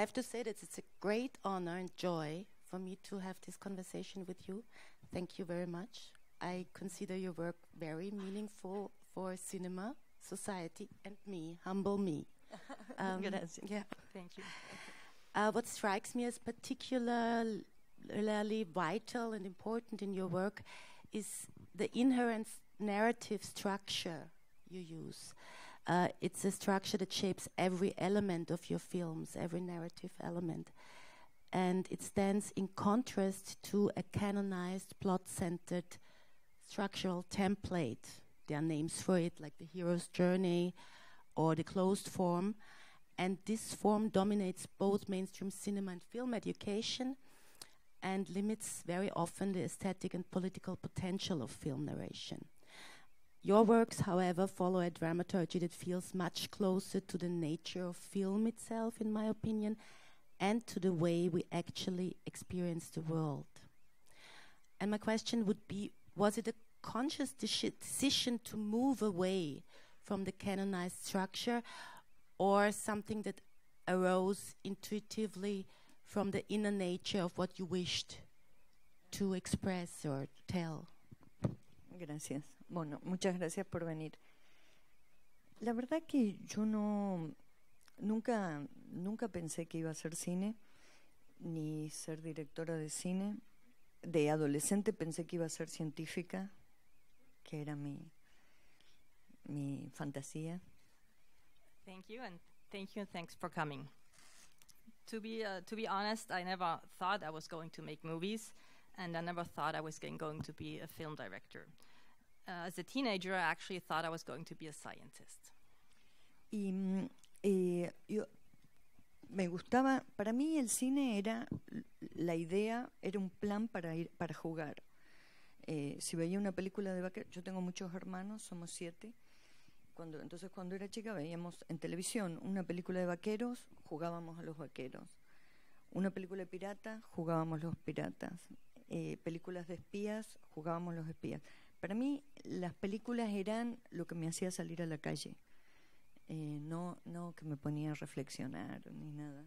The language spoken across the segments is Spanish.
have to say that it's a great honor and joy for me to have this conversation with you. Thank you very much. I consider your work very meaningful for cinema, society, and me, humble me. Gracias. Yeah. Thank you. What strikes me as particularly vital and important in your work is the inherent narrative structure you use. It's a structure that shapes every element of your films, every narrative element. And it stands in contrast to a canonized, plot-centered structural template. There are names for it, like the hero's journey or the closed form. And this form dominates both mainstream cinema and film education and limits very often the aesthetic and political potential of film narration. Your works, however, follow a dramaturgy that feels much closer to the nature of film itself, in my opinion, and to the way we actually experience the world. And my question would be, was it a conscious decision to move away from the canonized structure, or something that arose intuitively from the inner nature of what you wished to express or tell? Gracias. Bueno, muchas gracias por venir. La verdad que yo nunca pensé que iba a hacer cine, ni ser directora de cine. De adolescente pensé que iba a ser científica, que era mi fantasía. Thank you, and thanks for coming. To be honest, I never thought I was going to make movies, and I never thought I was going to be a film director. As a teenager, I actually thought I was going to be a scientist. Y yo me gustaba, para mí el cine era la idea, era un plan para jugar. Si veía una película de vaqueros, yo tengo muchos hermanos, somos 7. Entonces cuando era chica veíamos en televisión una película de vaqueros, jugábamos a los vaqueros. Una película de piratas, jugábamos los piratas. Películas de espías, jugábamos los espías. Para mí las películas eran lo que me hacía salir a la calle. No que me ponía a reflexionar ni nada.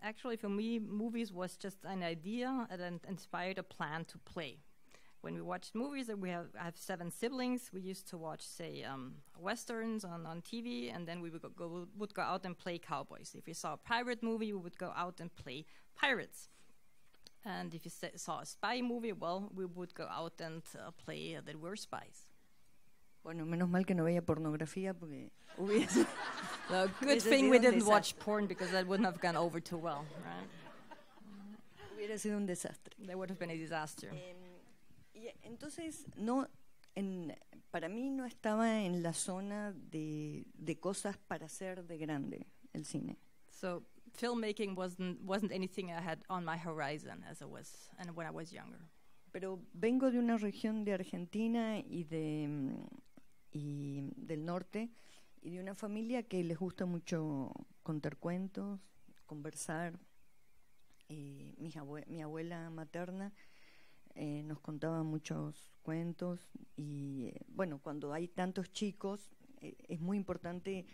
Actually, for me, movies was just an idea that inspired a plan to play. When we watched movies, I have 7 siblings. We used to watch, say, westerns on TV, and then we would go out and play cowboys. If we saw a pirate movie, we would go out and play pirates. And if you saw a spy movie, well, we would go out and play that we're spies. Bueno, menos mal que no veía pornografía porque hubiese... Well, good thing we didn't watch porn, because that wouldn't have gone over too well, right? Hubiera sido un desastre. That would have been a disaster. Y entonces, para mí no estaba en la zona de cosas para hacer de grande el cine. So filmmaking wasn't anything I had on my horizon when I was younger. Pero vengo de una región de Argentina y del norte, y de una familia que les gusta mucho contar cuentos, conversar. Mi abuela materna nos contaba muchos cuentos, y bueno, cuando hay tantos chicos es muy importante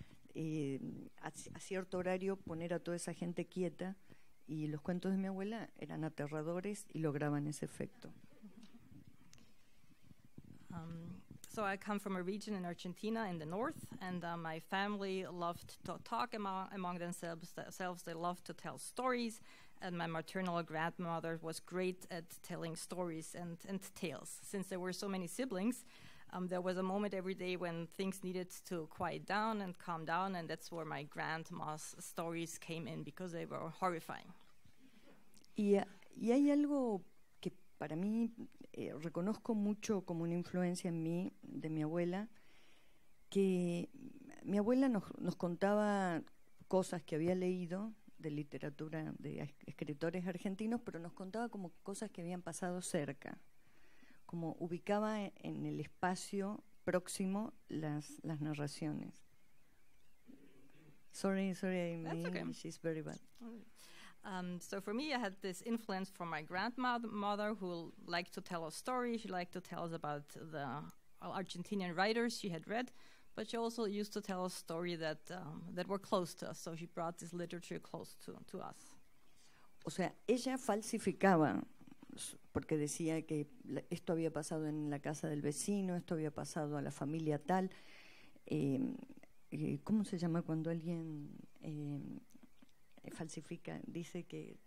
a cierto horario poner a toda esa gente quieta, y los cuentos de mi abuela eran aterradores y lograban ese efecto. So I come from a region in Argentina in the north, and my family loved to talk among themselves. They loved to tell stories, and my maternal grandmother was great at telling stories and tales. Since there were so many siblings, there was a moment every day when things needed to quiet down and calm down, and that's where my grandma's stories came in, because they were horrifying. Y hay algo que para mí reconozco mucho como una influencia en mí, de mi abuela, que mi abuela nos contaba cosas que había leído de literatura de escritores argentinos, pero nos contaba como cosas que habían pasado cerca, como ubicaba en el espacio próximo las narraciones. Sorry, my English is very bad. So for me, I had this influence from my grandmother, who liked to tell us stories. She liked to tell us about the Argentinian writers she had read. but she also used to tell a story that were close to us. So she brought this literature close to us. O sea, ella falsificaba, porque decía que esto había pasado en la casa del vecino, esto había pasado a la familia tal. ¿Cómo se llama cuando alguien falsifica? Dice que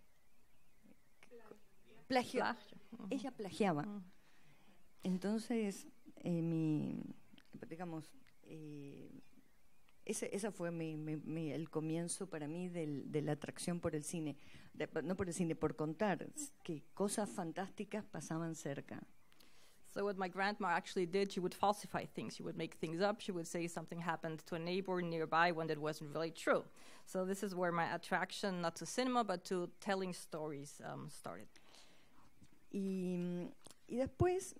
plagio. Ella plagiaba. Entonces, digamos, esa fue el comienzo para mí de la atracción por el cine. No por el cine, por contar que cosas fantásticas pasaban cerca. So what my grandma actually did, she would falsify things. She would make things up. She would say something happened to a neighbor nearby when that wasn't really true. So this is where my attraction, not to cinema, but to telling stories, started. Y después,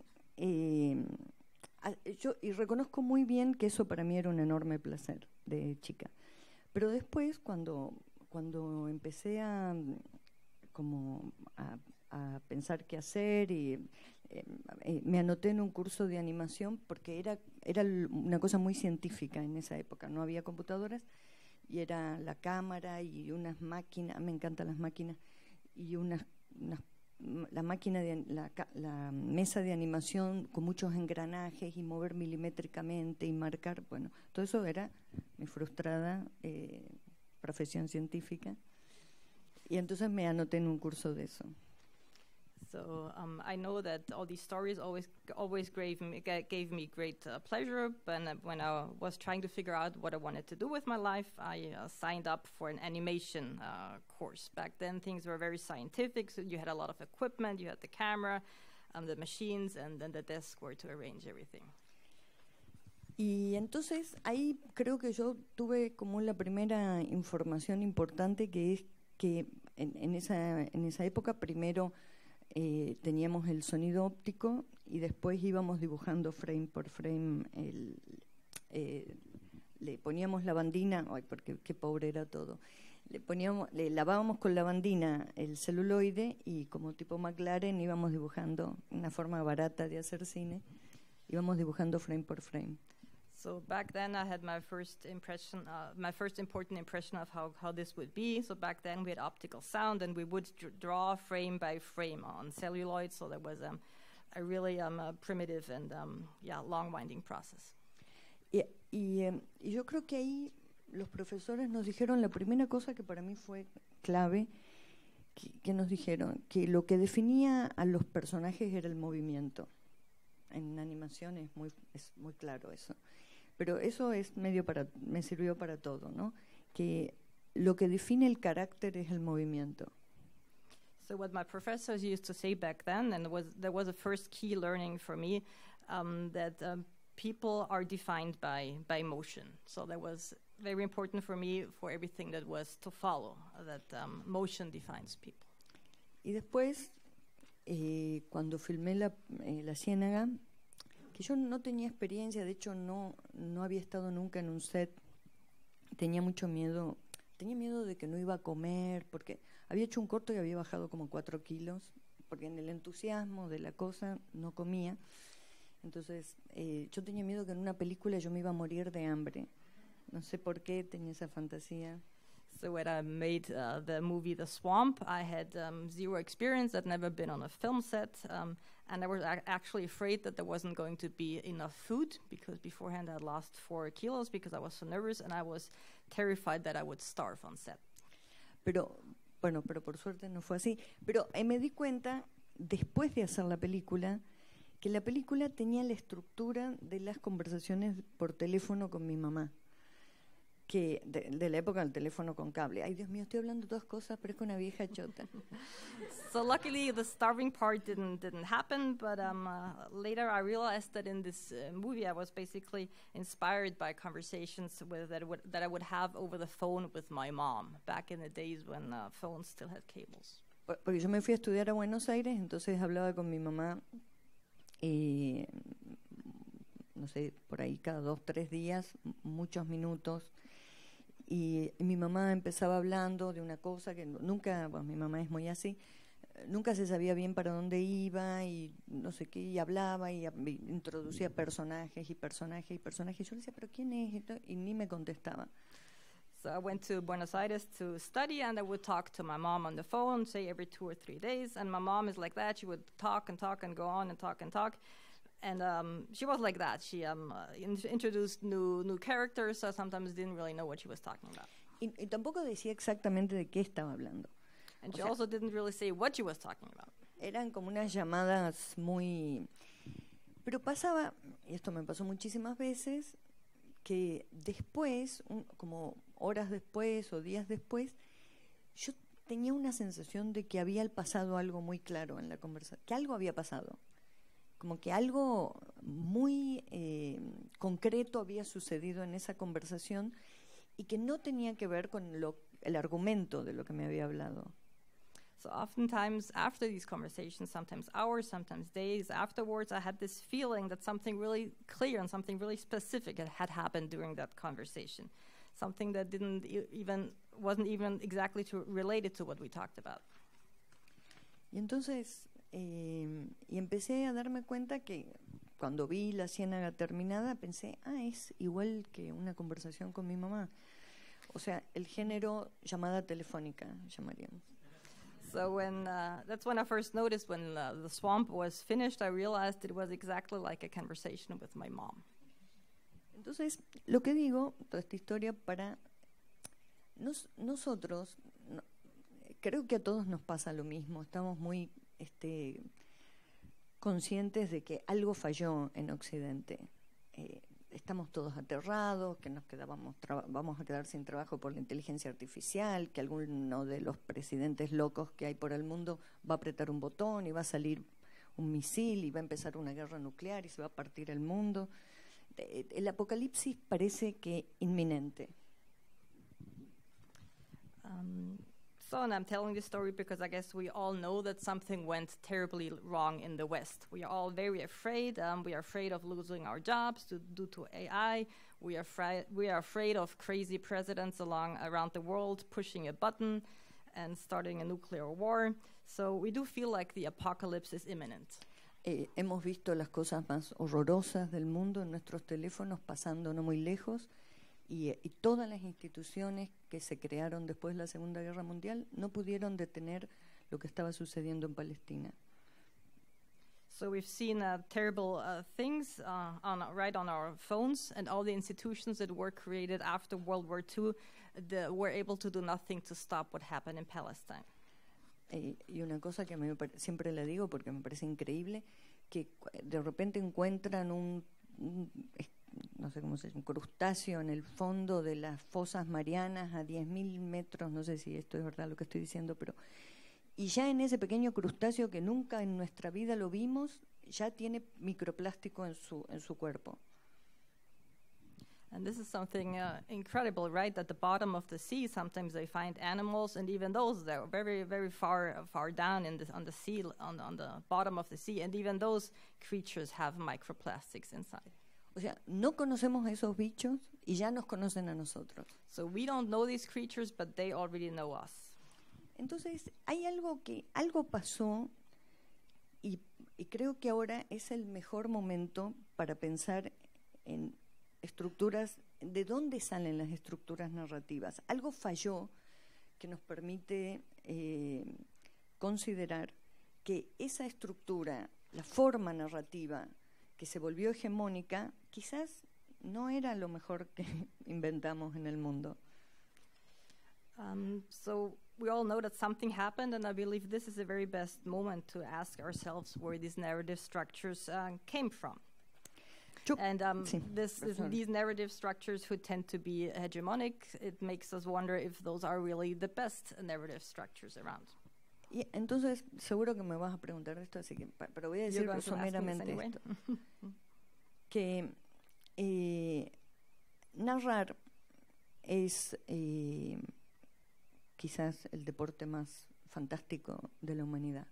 yo reconozco muy bien que eso para mí era un enorme placer de chica. Pero después, cuando empecé a pensar qué hacer y me anoté en un curso de animación porque era una cosa muy científica en esa época. No había computadoras y era la cámara y unas máquinas, me encantan las máquinas, y la mesa de animación con muchos engranajes y mover milimétricamente y marcar. Bueno, todo eso era mi frustrada profesión científica. Y entonces me anoté en un curso de eso. So I know that all these stories always gave me great pleasure. But when I was trying to figure out what I wanted to do with my life, I signed up for an animation course. Back then, things were very scientific. So you had a lot of equipment, you had the camera, the machines, and then the desk where to arrange everything. Y entonces ahí creo que yo tuve como la primera información importante, que es que en esa época primero teníamos el sonido óptico y después íbamos dibujando frame por frame. Le poníamos lavandina, ay, porque qué pobre era todo. Le lavábamos con lavandina el celuloide y como tipo McLaren íbamos dibujando, una forma barata de hacer cine, íbamos dibujando frame por frame. So back then I had my first important impression of how this would be. So back then we had optical sound and we would draw frame by frame on celluloid. So that was a really primitive and long winding process. Y yo creo que ahí los profesores nos dijeron la primera cosa que para mí fue clave, que nos dijeron que lo que definía a los personajes era el movimiento. En animación es muy claro eso. Pero eso me sirvió para todo, ¿no? Que lo que define el carácter es el movimiento. So what my professors used to say back then, and there was a first key learning for me, that people are defined by motion. So that was very important for me for everything that was to follow, that motion defines people. Y después, cuando filmé la Ciénaga, que yo no tenía experiencia, de hecho no había estado nunca en un set, tenía mucho miedo, de que no iba a comer, porque había hecho un corto y había bajado como 4 kilos, porque en el entusiasmo de la cosa no comía. Entonces yo tenía miedo que en una película yo me iba a morir de hambre. No sé por qué tenía esa fantasía. So when I made the movie The Swamp, I had zero experience. I'd never been on a film set. And I was actually afraid that there wasn't going to be enough food, because beforehand I lost 4 kilos because I was so nervous, and I was terrified that I would starve on set. Pero por suerte no fue así. Pero me di cuenta, después de hacer la película, que la película tenía la estructura de las conversaciones por teléfono con mi mamá, que de la época del teléfono con cable. Ay, Dios mío, estoy hablando de todas cosas, pero es que una vieja chota. So luckily the starving part didn't happen, but later I realized that in this movie I was basically inspired by conversations that I would have over the phone with my mom back in the days when phones still had cables. Porque yo me fui a estudiar a Buenos Aires, entonces hablaba con mi mamá, no sé, por ahí cada 2-3 días, muchos minutos. Y mi mamá empezaba hablando de una cosa que nunca, bueno, mi mamá es muy así, nunca se sabía bien para dónde iba y no sé qué, y hablaba y introducía personajes y personajes y personajes. Y yo le decía, ¿pero quién es esto? Y ni me contestaba. So I went to Buenos Aires to study, and I would talk to my mom on the phone, say every 2 or 3 days. And my mom is like that. She would talk and talk and go on and talk and talk. And she was like that. She introduced new characters, so I sometimes didn't really know what she was talking about. Y tampoco decía exactamente de qué estaba hablando. And she also didn't really say what she was talking about. Eran como unas llamadas muy... Pero pasaba, y esto me pasó muchísimas veces, que después, como horas después o días después, yo tenía una sensación de que había pasado algo muy claro en la conversación, que algo había pasado, como que algo muy concreto había sucedido en esa conversación y que no tenía que ver con el argumento de lo que me había hablado. So oftentimes after these conversations, sometimes hours, sometimes days afterwards, I had this feeling that something really clear and something really specific had happened during that conversation. Something that wasn't even exactly related to what we talked about. Y entonces, y empecé a darme cuenta que cuando vi La Ciénaga terminada, pensé, es igual que una conversación con mi mamá. O sea, el género llamada telefónica, llamaríamos. So that's when I first noticed when The Swamp was finished, I realized it was exactly like a conversation with my mom. Entonces, lo que digo, toda esta historia para nosotros, creo que a todos nos pasa lo mismo, estamos muy conscientes de que algo falló en Occidente. Estamos todos aterrados, que vamos a quedar sin trabajo por la inteligencia artificial, que alguno de los presidentes locos que hay por el mundo va a apretar un botón y va a salir un misil y va a empezar una guerra nuclear y se va a partir el mundo. El apocalipsis parece que inminente. And I'm telling this story because I guess we all know that something went terribly wrong in the West. We are all very afraid. We are afraid of losing our jobs due to AI. We are afraid of crazy presidents around the world pushing a button and starting a nuclear war. So we do feel like the apocalypse is imminent. Hemos visto las cosas más horrorosas del mundo en nuestros teléfonos pasando no muy lejos. Y todas las instituciones que se crearon después de la Segunda Guerra Mundial no pudieron detener lo que estaba sucediendo en Palestina. So we've seen terrible things right on our phones, and all the institutions that were created after World War II were able to do nothing to stop what happened in Palestine. Y una cosa que siempre le digo porque me parece increíble, que de repente encuentran no sé cómo se llama, un crustáceo en el fondo de las fosas marianas a 10.000 metros, no sé si esto es verdad lo que estoy diciendo, pero y ya en ese pequeño crustáceo que nunca en nuestra vida lo vimos, ya tiene microplástico en su cuerpo. And this is something incredible, right? At the bottom of the sea, sometimes they find animals, and even those that are very, very far down on the sea, on the bottom of the sea, and even those creatures have microplastics inside. O sea, no conocemos a esos bichos y ya nos conocen a nosotros. So we don't know these creatures, but they already know us. Entonces, hay algo pasó y creo que ahora es el mejor momento para pensar en estructuras, de dónde salen las estructuras narrativas. Algo falló que nos permite considerar que esa estructura, la forma narrativa que se volvió hegemónica, quizás no era lo mejor que inventamos en el mundo. So we all know that something happened, and I believe this is the very best moment to ask ourselves where these narrative structures came from. These narrative structures who tend to be hegemonic, it makes us wonder if those are really the best narrative structures around. Y entonces, seguro que me vas a preguntar esto, así que, pero voy a decir someramente esto. Que narrar es quizás el deporte más fantástico de la humanidad.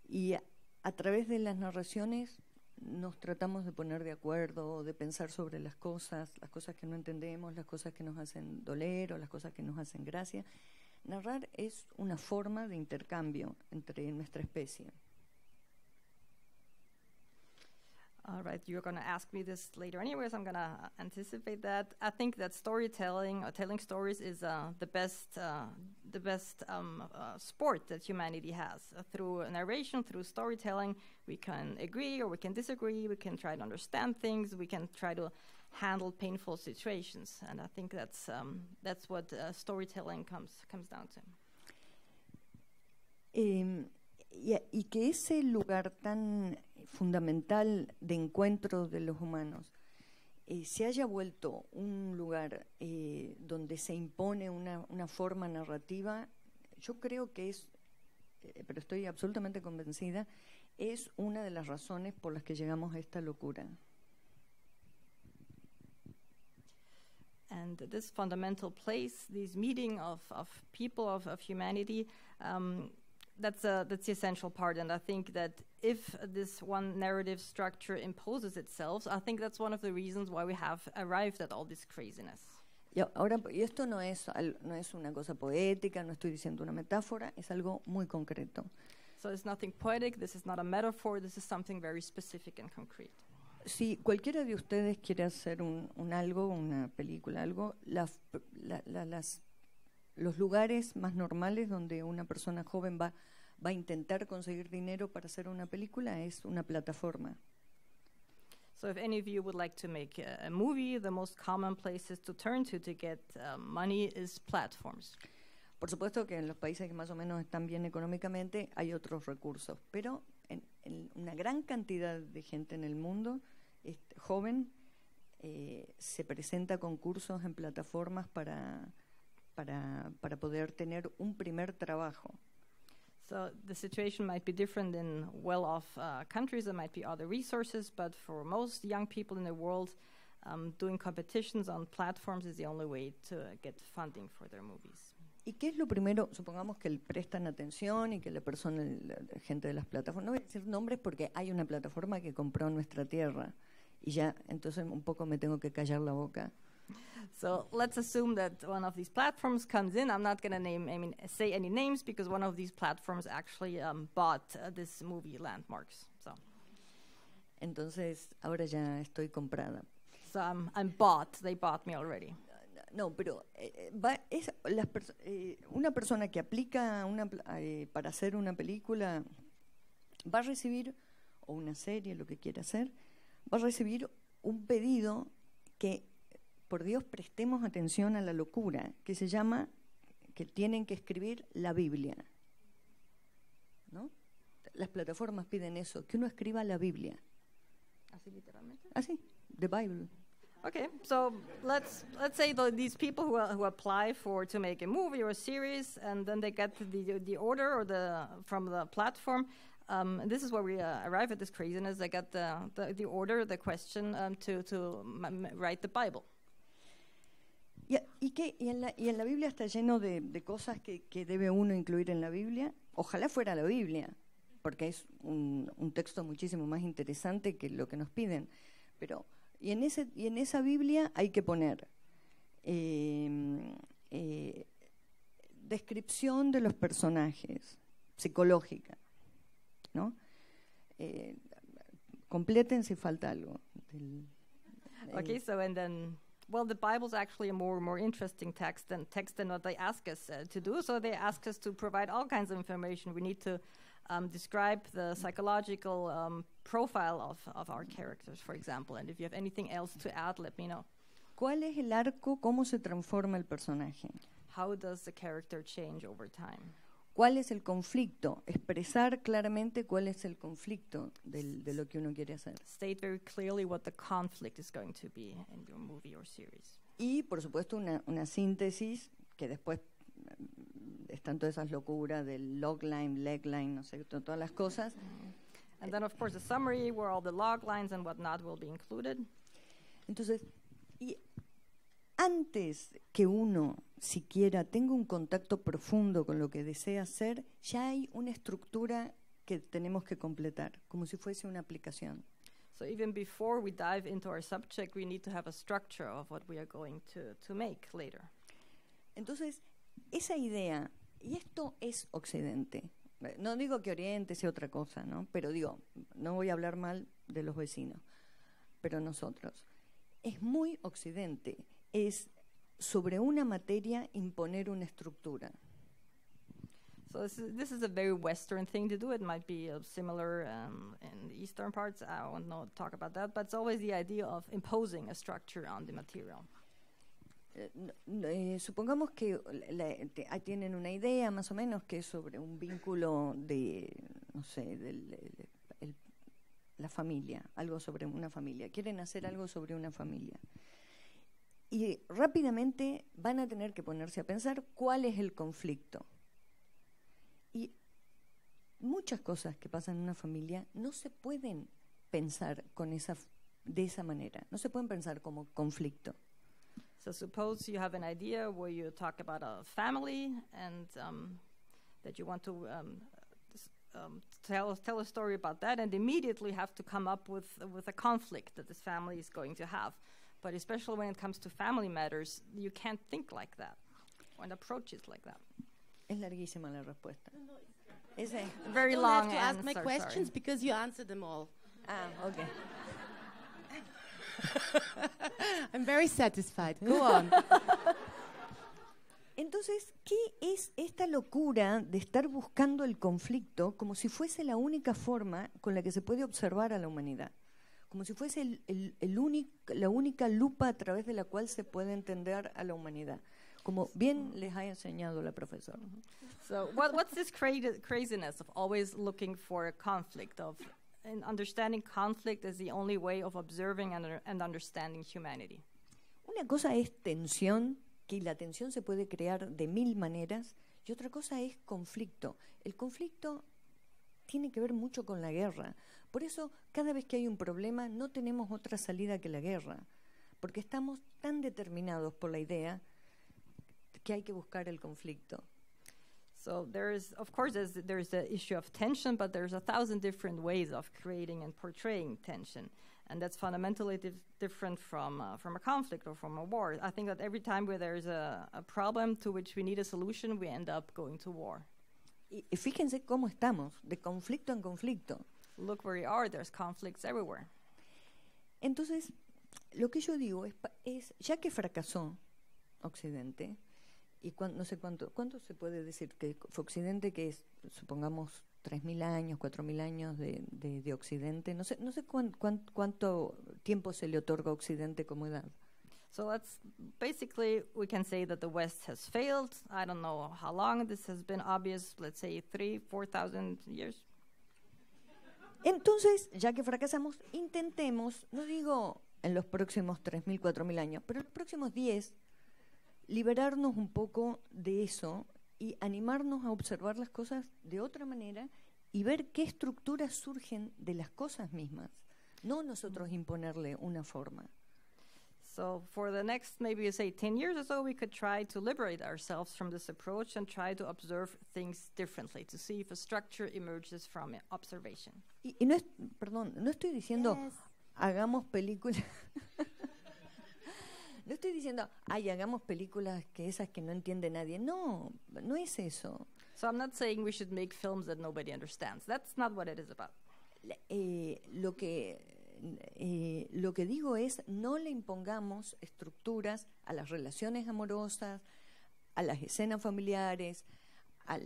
Y a través de las narraciones nos tratamos de poner de acuerdo, de pensar sobre las cosas que no entendemos, las cosas que nos hacen doler o las cosas que nos hacen gracia. narrar es una forma de intercambio entre nuestra especie. All right, you're going to ask me this later anyways. I'm going to anticipate that. I think that storytelling or telling stories is the best sport that humanity has. Through narration, through storytelling, we can agree or we can disagree. We can try to understand things. We can try to handle painful situations. And I think that's what storytelling comes down to. Y que ese lugar tan fundamental de encuentro de los humanos se haya vuelto un lugar donde se impone una forma narrativa, yo creo que es, pero estoy absolutamente convencida, es una de las razones por las que llegamos a esta locura. And this fundamental place, this meeting of people, of humanity, that's the essential part. And I think that if this one narrative structure imposes itself, I think that's one of the reasons why we have arrived at all this craziness. Y esto no es una cosa poética, no estoy diciendo una metáfora, es algo muy concreto. So it's nothing poetic, this is not a metaphor, this is something very specific and concrete. Si cualquiera de ustedes quiere hacer un algo, una película, algo, los lugares más normales donde una persona joven va a intentar conseguir dinero para hacer una película es una plataforma. So if any of you would like to make a movie, the most common places to turn to get money is platforms. Por supuesto que en los países que más o menos están bien económicamente hay otros recursos, pero en una gran cantidad de gente en el mundo joven se presenta concursos en plataformas para poder tener un primer trabajo. So the situation might be different in well-off countries. There might be other resources, but for most young people in the world, doing competitions on platforms is the only way to get funding for their movies. ¿Y qué es lo primero? Supongamos que prestan atención y que la gente de las plataformas, no voy a decir nombres porque hay una plataforma que compró nuestra tierra y ya, entonces un poco me tengo que callar la boca. So let's assume that one of these platforms comes in. I'm not going to say any names because one of these platforms actually bought this movie Landmarks. So. Entonces ahora ya estoy comprada. So I'm bought. They bought me already. No, pero una persona que aplica para hacer una película va a recibir, o una serie, lo que quiera hacer, va a recibir un pedido que, por Dios, prestemos atención a la locura, que se llama que tienen que escribir la Biblia, ¿no? Las plataformas piden eso, que uno escriba la Biblia. ¿Así literalmente? Así, the Bible. Okay, so let's say these people who apply to make a movie or a series, and then they get the order or from the platform. And this is where we arrive at this craziness. They get the order, the question to write the Bible. Y en la Biblia está lleno de cosas que debe uno incluir en la Biblia. Ojalá fuera la Biblia, porque es un texto muchísimo más interesante que lo que nos piden. Pero y en esa Biblia hay que poner descripción de los personajes, psicológica, ¿no? Completen si falta algo. Okay, so and then, well, the Bible's actually a more interesting text than what they ask us to do. So they ask us to provide all kinds of information. We need to describe the psychological profile of our characters, for example. And if you have anything else to add, let me know. ¿Cuál es el arco? ¿Cómo se transforma el personaje? How does the character change over time? ¿Cuál es el conflicto? Expresar claramente cuál es el conflicto de lo que uno quiere hacer. State very clearly what the conflict is going to be in your movie or series. Y, por supuesto, una síntesis que después están todas esas locuras del logline, legline, no sé, todas las cosas. And then, of course, a summary where all the log lines and whatnot will be included. Entonces, y antes que uno siquiera tenga un contacto profundo con lo que desea hacer, ya hay una estructura que tenemos que completar, como si fuese una aplicación. So even before we dive into our subject, we need to have a structure of what we are going to make later. Entonces, esa idea Y esto es Occidente. No digo que Oriente sea otra cosa, ¿no? Pero digo, no voy a hablar mal de los vecinos, pero nosotros. Es muy Occidente. Es sobre una materia imponer una estructura. So this is a very Western thing to do. It might be similar in the Eastern parts. I won't talk about that, but it's always the idea of imposing a structure on the material. Supongamos que tienen una idea más o menos que es sobre un vínculo de, no sé, la familia, algo sobre una familia. Quieren hacer algo sobre una familia. Y rápidamente van a tener que ponerse a pensar cuál es el conflicto. Y muchas cosas que pasan en una familia no se pueden pensar de esa manera, no se pueden pensar como conflicto. So suppose you have an idea where you talk about a family and that you want to tell a story about that, and immediately have to come up with a conflict that this family is going to have. But especially when it comes to family matters, you can't think like that or approach it like that. Es larguísima la respuesta. Very I long have to ask my answer, questions sorry. because you answered them all. Okay. I'm very satisfied. Go on. Entonces, ¿qué es esta locura de estar buscando el conflicto como si fuese la única forma con la que se puede observar a la humanidad? Como si fuese la única lupa a través de la cual se puede entender a la humanidad. Como bien les ha enseñado la profesora. So what's this craziness of always looking for a conflict, and understanding conflict as the only way of observing and understanding humanity? Una cosa es tensión, que la tensión se puede crear de 1000 maneras, y otra cosa es conflicto. El conflicto tiene que ver mucho con la guerra. Por eso, cada vez que hay un problema, no tenemos otra salida que la guerra, porque estamos tan determinados por la idea que hay que buscar el conflicto. So there's the issue of tension, but there's 1,000 different ways of creating and portraying tension. And that's fundamentally different from a conflict or from a war. I think that every time where there's a problem to which we need a solution, we end up going to war. Y fíjense cómo estamos, de conflicto en conflicto. Look where we are, there's conflicts everywhere. Entonces, lo que yo digo es ya que fracasó Occidente, y no sé cuánto se puede decir que fue Occidente, que es, supongamos, 3.000 años, 4.000 años de Occidente. No sé cuánto tiempo se le otorga a Occidente como edad. So basically, we can say that the West has failed. I don't know how long this has been obvious, let's say 3,000-4,000 years. Entonces, ya que fracasamos, intentemos, no digo en los próximos 3.000, 4.000 años, pero en los próximos 10, liberarnos un poco de eso y animarnos a observar las cosas de otra manera y ver qué estructuras surgen de las cosas mismas, no nosotros imponerle una forma. So for the next, maybe say 10 years or so, we could try to liberate ourselves from this approach and try to observe things differently, to see if a structure emerges from observation. Y no estoy diciendo hagamos películas. No estoy diciendo, hagamos películas que esas que no entiende nadie. No es eso. So I'm not saying we should make films that nobody understands. That's not what it is about. Lo que digo es, no le impongamos estructuras a las relaciones amorosas, a las escenas familiares, a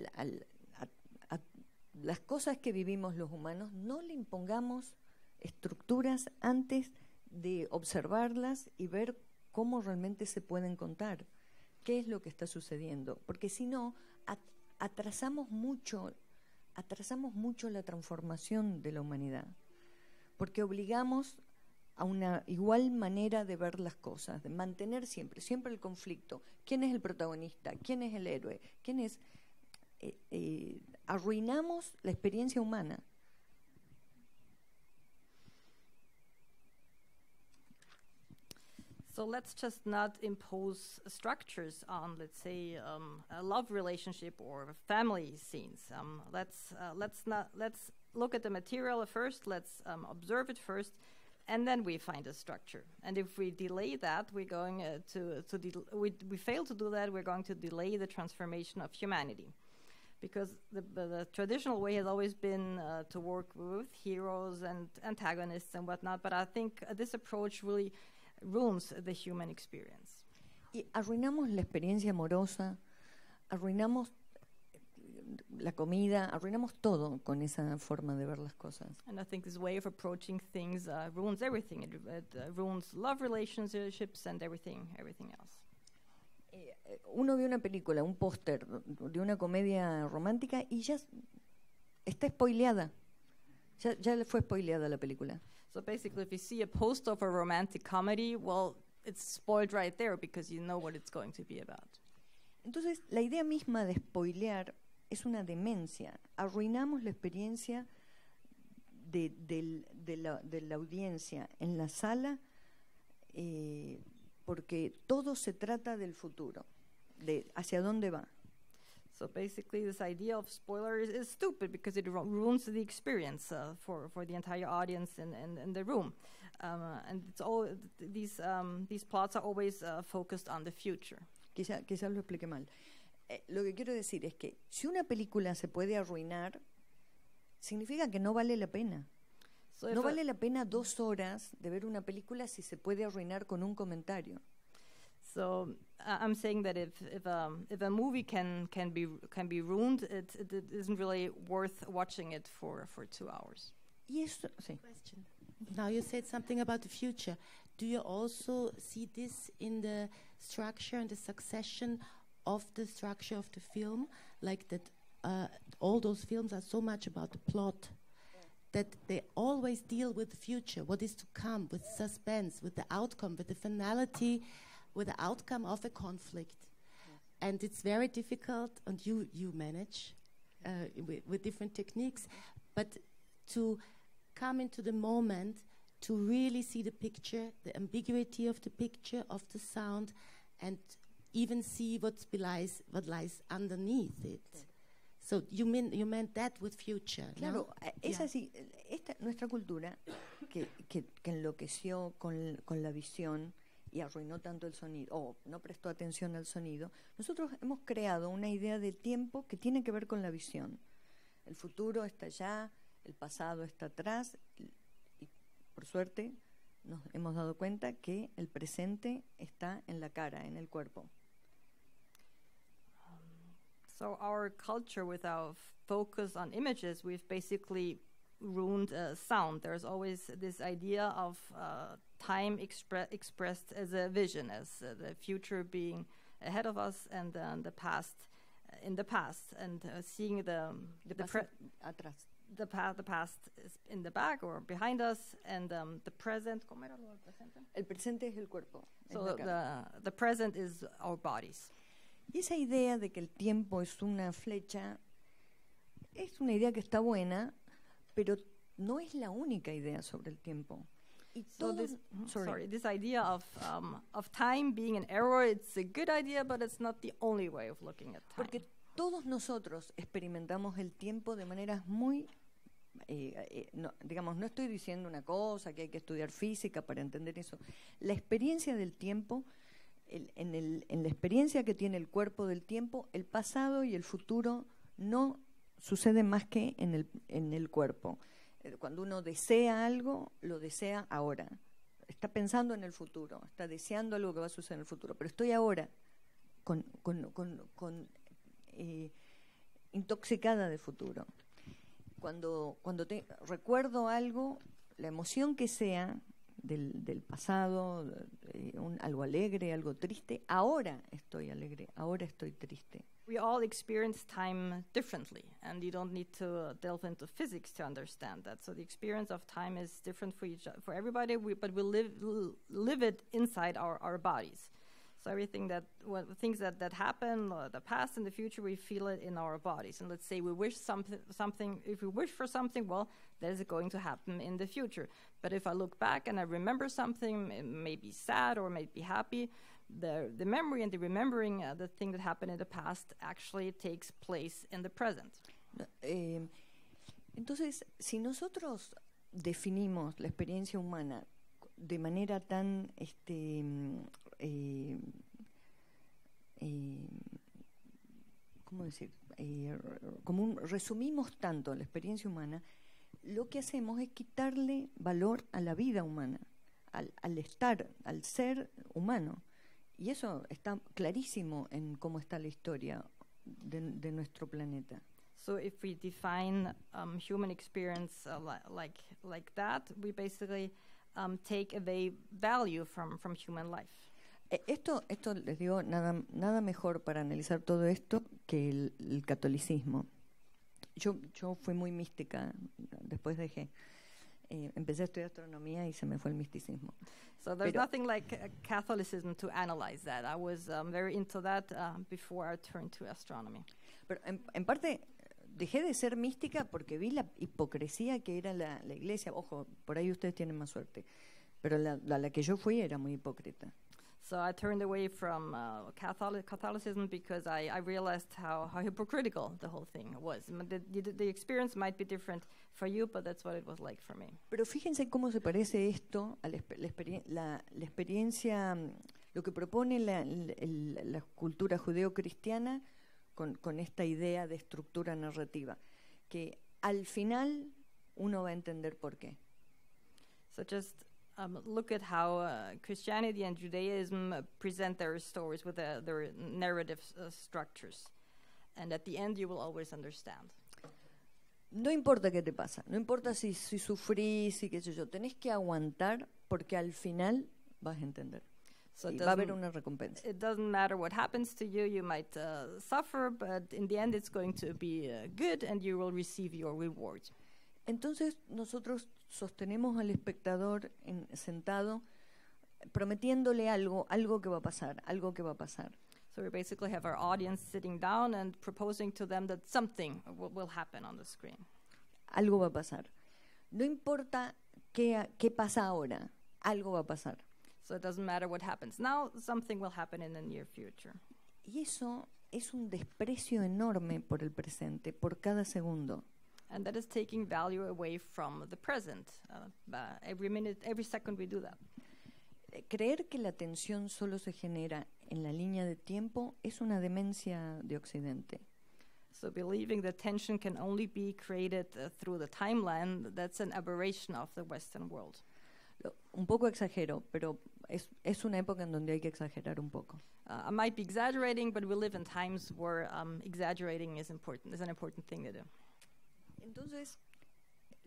las cosas que vivimos los humanos. No le impongamos estructuras antes de observarlas y ver cómo realmente se pueden contar, qué es lo que está sucediendo, porque si no, atrasamos mucho la transformación de la humanidad, porque obligamos a una igual manera de ver las cosas, de mantener siempre el conflicto. ¿Quién es el protagonista? ¿Quién es el héroe? ¿Quién es? Arruinamos la experiencia humana. So let's just not impose structures on, let's say, a love relationship or family scenes. Let's look at the material first. Let's observe it first, and then we find a structure. And if we delay that, we're going we fail to do that. We're going to delay the transformation of humanity. because the traditional way has always been to work with heroes and antagonists and whatnot, but I think this approach really ruins the human experience. Y arruinamos la experiencia amorosa, arruinamos la comida, arruinamos todo con esa forma de ver las cosas. And I think this way of approaching things ruins everything. It ruins love relationships and everything else. Uno ve una película, un póster de una comedia romántica y ya está spoileada. Ya le fue spoileada la película. So basically, if you see a poster of a romantic comedy, well, it's spoiled right there because you know what it's going to be about. Entonces, la idea misma de spoilear es una demencia. Arruinamos la experiencia de la audiencia en la sala porque todo se trata del futuro, de hacia dónde va. So basically, this idea of spoiler is stupid because it ruins the experience for the entire audience in the room. And it's all these plots are always focused on the future. Quizás lo expliqué mal. Lo que quiero decir es que si una película se puede arruinar, significa que no vale la pena. So No vale la pena 2 horas de ver una película si se puede arruinar con un comentario. So I'm saying that if a movie can be ruined, it isn't really worth watching it for 2 hours. Y eso, sí. Question. Now you said something about the future. Do you also see this in the structure and the succession of the structure of the film? Like that all those films are so much about the plot that they always deal with the future, what is to come, with suspense, with the outcome, with the finality, with the outcome of a conflict. And it's very difficult, and you manage with different techniques, but to come into the moment, to really see the picture, the ambiguity of the picture, of the sound, and even see what lies underneath it. So you meant that with future, Claro, no? es así. Nuestra cultura, que enloqueció con la visión y arruinó tanto el sonido, o no prestó atención al sonido, nosotros hemos creado una idea de tiempo que tiene que ver con la visión. El futuro está allá, el pasado está atrás, y por suerte nos hemos dado cuenta que el presente está en la cara, en el cuerpo. So our culture, with our focus on images, we've basically ruined sound. There's always this idea of time expressed as a vision, as the future being ahead of us and the past in the past, and seeing the Atrás. the past is in the back or behind us, and the present. ¿Cómo era lo del presente? El presente es el cuerpo. es So la cara. the present is our bodies. Y esa idea de que el tiempo es una flecha es una idea que está buena, pero no es la única idea sobre el tiempo. Y So todos- this idea of time being an error, it's a good idea, but it's not the only way of looking at time. Porque todos nosotros experimentamos el tiempo de maneras muy... no estoy diciendo una cosa, que hay que estudiar física para entender eso. La experiencia del tiempo, en la experiencia que tiene el cuerpo del tiempo, el pasado y el futuro no suceden más que en el cuerpo. Cuando uno desea algo, lo desea ahora. Está pensando en el futuro, está deseando algo que va a suceder en el futuro, pero estoy ahora intoxicada de futuro. Cuando recuerdo algo, la emoción que sea del pasado, algo alegre, algo triste, ahora estoy alegre, ahora estoy triste. We all experience time differently, and you don't need to delve into physics to understand that. So the experience of time is different for everybody, but we live it inside our bodies. So everything things that happen, the past and the future, we feel it in our bodies. And let's say we wish something. If we wish for something, well, that is going to happen in the future. But if I look back and I remember something, it may be sad or may be happy, the memory and the remembering the thing that happened in the past actually takes place in the present. Entonces, si nosotros definimos la experiencia humana de manera tan ¿cómo decir? resumimos tanto la experiencia humana, lo que hacemos es quitarle valor a la vida humana, al estar, al ser humano. Y eso está clarísimo en cómo está la historia de nuestro planeta. So if we define human experience like that, we basically take away value from human life. Esto les digo, nada mejor para analizar todo esto que el catolicismo. Yo fui muy mística, después empecé a estudiar astronomía y se me fue el misticismo. So there's nothing like Catholicism to analyze that. I was very into that before I turned to astronomy. Pero en parte dejé de ser mística porque vi la hipocresía que era la iglesia. Ojo, por ahí ustedes tienen más suerte. Pero la que yo fui era muy hipócrita. So I turned away from Catholicism because I realized how hypocritical the whole thing was. The experience might be different for you, but that's what it was like for me. Pero fíjense cómo se parece esto a la experiencia, lo que propone la cultura judeo-cristiana con esta idea de estructura narrativa, que al final uno va a entender por qué. So just look at how Christianity and Judaism present their stories with their narrative structures. And at the end, you will always understand. No importa qué te pasa, no importa si sufrís y qué sé yo, tenés que aguantar porque al final vas a entender. So Y va a haber una recompensa. It doesn't matter what happens to you. You might suffer, but in the end, it's going to be good and you will receive your reward. Entonces nosotros sostenemos al espectador sentado prometiéndole algo que va a pasar, algo que va a pasar. So we basically have our audience sitting down and proposing to them that something will happen on the screen. Algo va a pasar. No importa qué pasa ahora, algo va a pasar. So it doesn't matter what happens now, something will happen in the near future. Y eso es un desprecio enorme por el presente, por cada segundo. And that is taking value away from the present. Every minute, every second we do that. Creer que la tensión solo se genera en la línea de tiempo es una demencia de Occidente. So believing that tension can only be created through the timeline, that's an aberration of the Western world. Un poco exagero, pero es una época en donde hay que exagerar un poco. I might be exaggerating, but we live in times where exaggerating is important. It's an important thing to do. Entonces,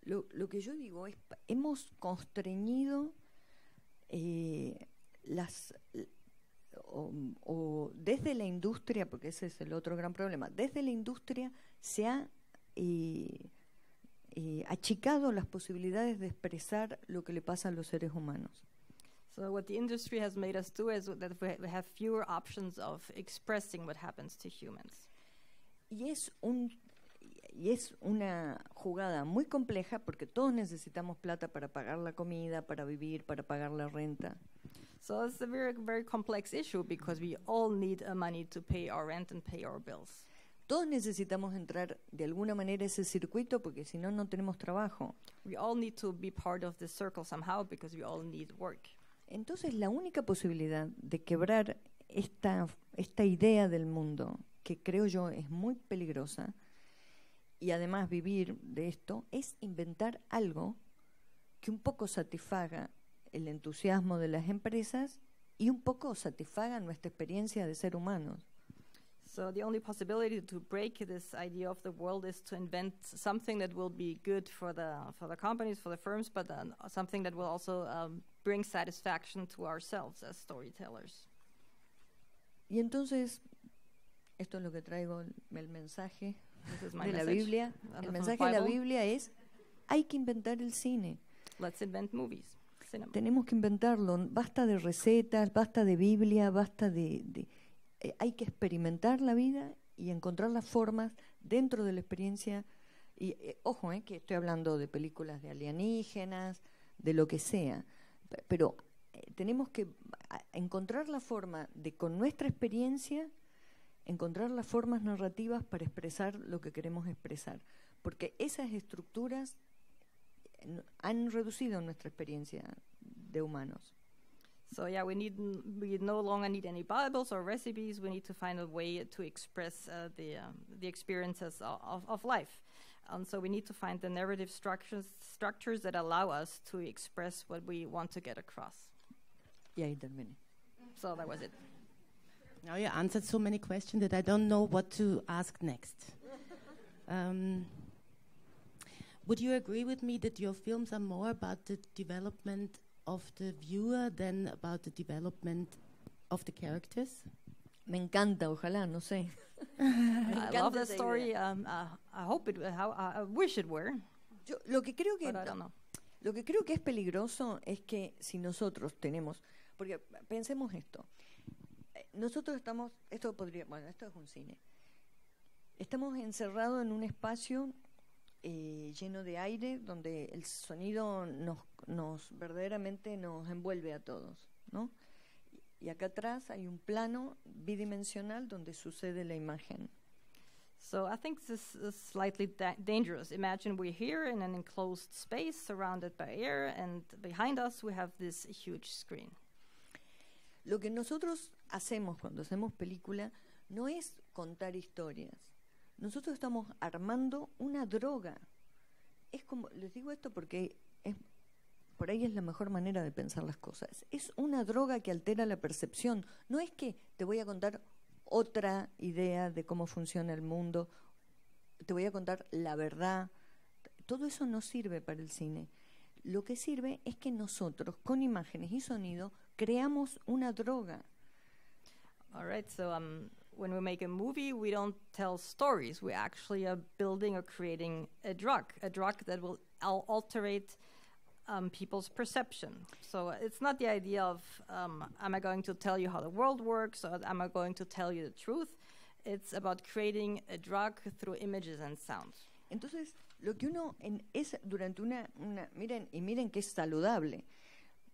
lo que yo digo es, hemos constreñido desde la industria, porque ese es el otro gran problema, desde la industria se ha achicado las posibilidades de expresar lo que le pasa a los seres humanos. So what the industry has made us do is that we have fewer options of expressing what happens to humans. Y es una jugada muy compleja porque todos necesitamos plata para pagar la comida, para vivir, para pagar la renta. So it's a very, very complex issue because we all need money to pay our rent and pay our bills. Todos necesitamos entrar de alguna manera a ese circuito porque si no, no tenemos trabajo. We all need to be part of the circle somehow because we all need work. Entonces, la única posibilidad de quebrar esta idea del mundo, que creo yo es muy peligrosa, y además vivir de esto, es inventar algo que un poco satisfaga el entusiasmo de las empresas y un poco satisfaga nuestra experiencia de ser humanos. So the only possibility to break this idea of the world is to invent something that will be good for the companies, for the firms, but something that will also bring satisfaction to ourselves as storytellers. Y entonces, esto es lo que traigo, el mensaje de la message. Biblia. El mensaje de la Biblia es, hay que inventar el cine. Let's invent movies, cinema. Tenemos que inventarlo. Basta de recetas, basta de Biblia, basta hay que experimentar la vida y encontrar las formas dentro de la experiencia. Y ojo, que estoy hablando de películas de alienígenas, de lo que sea. Pero tenemos que encontrar la forma de, con nuestra experiencia, encontrar las formas narrativas para expresar lo que queremos expresar. Porque esas estructuras han reducido nuestra experiencia de humanos. So yeah, we no longer need any Bibles or recipes. We need to find a way to express the experiences of life. And so we need to find the narrative structures that allow us to express what we want to get across. Y ahí terminé. So that was it. Now you answered so many questions that I don't know what to ask next. Would you agree with me that your films are more about the development of the viewer than about the development of the characters? Me encanta, ojalá, no sé. I love the story. I hope it. I wish it were. Yo, lo que creo que But I don't know. Lo que creo que es peligroso es que si nosotros tenemos, porque pensemos esto, nosotros estamos, esto es un cine, estamos encerrados en un espacio lleno de aire donde el sonido nos verdaderamente nos envuelve a todos, ¿no? Y acá atrás hay un plano bidimensional donde sucede la imagen. So I think this is slightly dangerous. Imagine we're here in an enclosed space surrounded by air, and behind us we have this huge screen. Lo que nosotros hacemos cuando hacemos película no es contar historias. Nosotros estamos armando una droga. Es como, les digo esto porque por ahí es la mejor manera de pensar las cosas. Es una droga que altera la percepción. No es que te voy a contar otra idea de cómo funciona el mundo, te voy a contar la verdad. Todo eso no sirve para el cine. Lo que sirve es que nosotros, con imágenes y sonido, creamos una droga. All right, so when we make a movie, we don't tell stories. We actually are building or creating a drug that will alterate people's perception. So it's not the idea of am I going to tell you how the world works, or am I going to tell you the truth? It's about creating a drug through images and sounds. Entonces, lo que uno es durante miren que es saludable,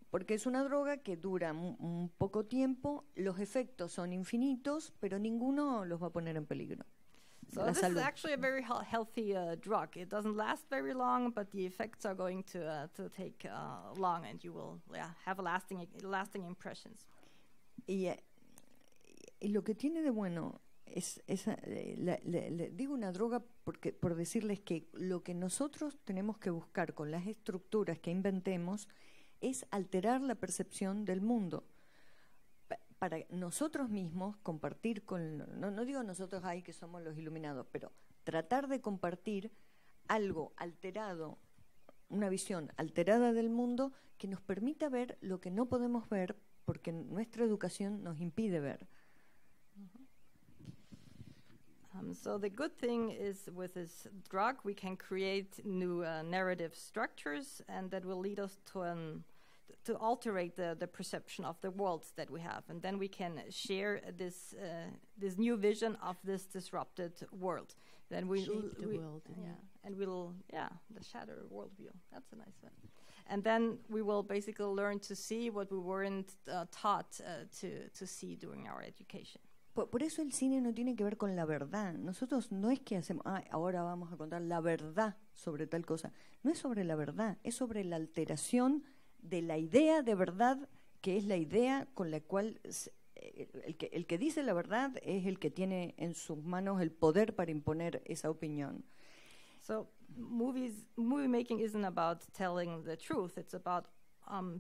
porque es una droga que dura un poco tiempo, los efectos son infinitos, pero ninguno los va a poner en peligro. So this is actually a very healthy drug. It doesn't last very long, but the effects are going to take long, and you will have lasting impressions. Y lo que tiene de bueno es le digo una droga por decirles que lo que nosotros tenemos que buscar con las estructuras que inventemos es alterar la percepción del mundo. Para nosotros mismos compartir no digo nosotros ahí que somos los iluminados, pero tratar de compartir algo alterado, una visión alterada del mundo que nos permita ver lo que no podemos ver porque nuestra educación nos impide ver. So the good thing is with this drug we can create new narrative structures, and that will lead us to alterate the perception of the worlds that we have, and then we can share this new vision of this disrupted world. Then we shape the world, and we'll the shadow worldview. That's a nice one. And then we will basically learn to see what we weren't taught to see during our education. Por eso el cine no tiene que ver con la verdad. Nosotros no es que hacemos, ahora vamos a contar la verdad sobre tal cosa. No es sobre la verdad, es sobre la alteración de la idea de verdad, que es la idea con la cual el que dice la verdad es el que tiene en sus manos el poder para imponer esa opinión. So movie making isn't about telling the truth, it's about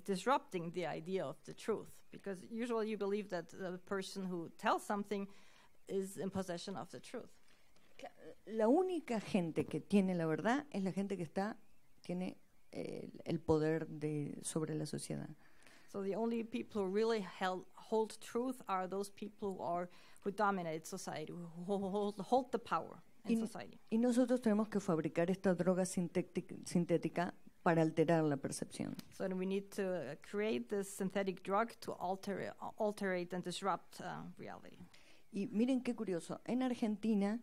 disrupting the idea of the truth, because usually you believe that the person who tells something is in possession of the truth. La única gente que tiene la verdad es la gente que tiene el poder sobre la sociedad. So the only people who really hold truth are those people who dominate society, who hold the power in society. Y nosotros tenemos que fabricar esta droga sintética para alterar la percepción. So we need to create this synthetic drug to alterate and disrupt reality. Y miren qué curioso, en Argentina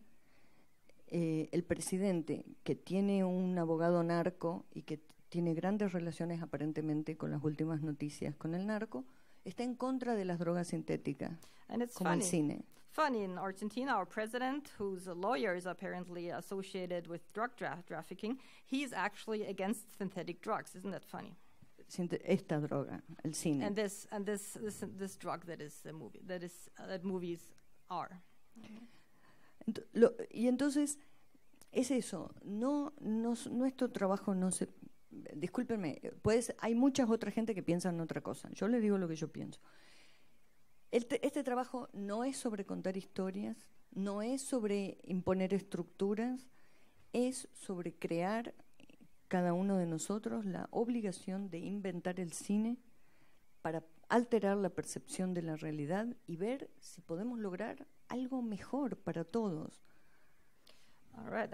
el presidente, que tiene un abogado narco y que tiene grandes relaciones aparentemente con las últimas noticias con el narco, está en contra de las drogas sintéticas, como el cine. Funny, in Argentina, our president, whose lawyer is apparently associated with drug trafficking, he's actually against synthetic drugs. Isn't that funny? esta droga, el cine. And this drug that is the movie, that movies are. Y entonces es eso, nuestro trabajo no se... Discúlpenme, hay muchas otras gente que piensan otra cosa. Yo les digo lo que yo pienso. Este trabajo no es sobre contar historias, no es sobre imponer estructuras, es sobre crear cada uno de nosotros la obligación de inventar el cine para alterar la percepción de la realidad y ver si podemos lograr algo mejor para todos. All right.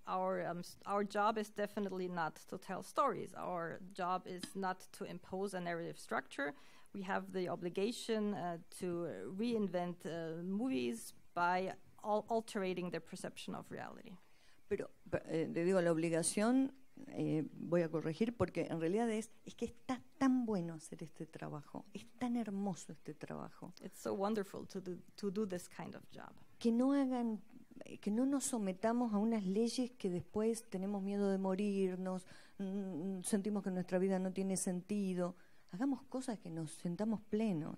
Our job is definitely not to tell stories. Our job is not to impose a narrative structure. We have the obligation to reinvent movies by altering their perception of reality. Pero le digo, la obligación, voy a corregir, porque en realidad es que está tan bueno hacer este trabajo, es tan hermoso este trabajo. It's so wonderful to do this kind of job. Que no nos sometamos a unas leyes que después tenemos miedo de morirnos, sentimos que nuestra vida no tiene sentido. Hagamos cosas que nos sentamos plenos.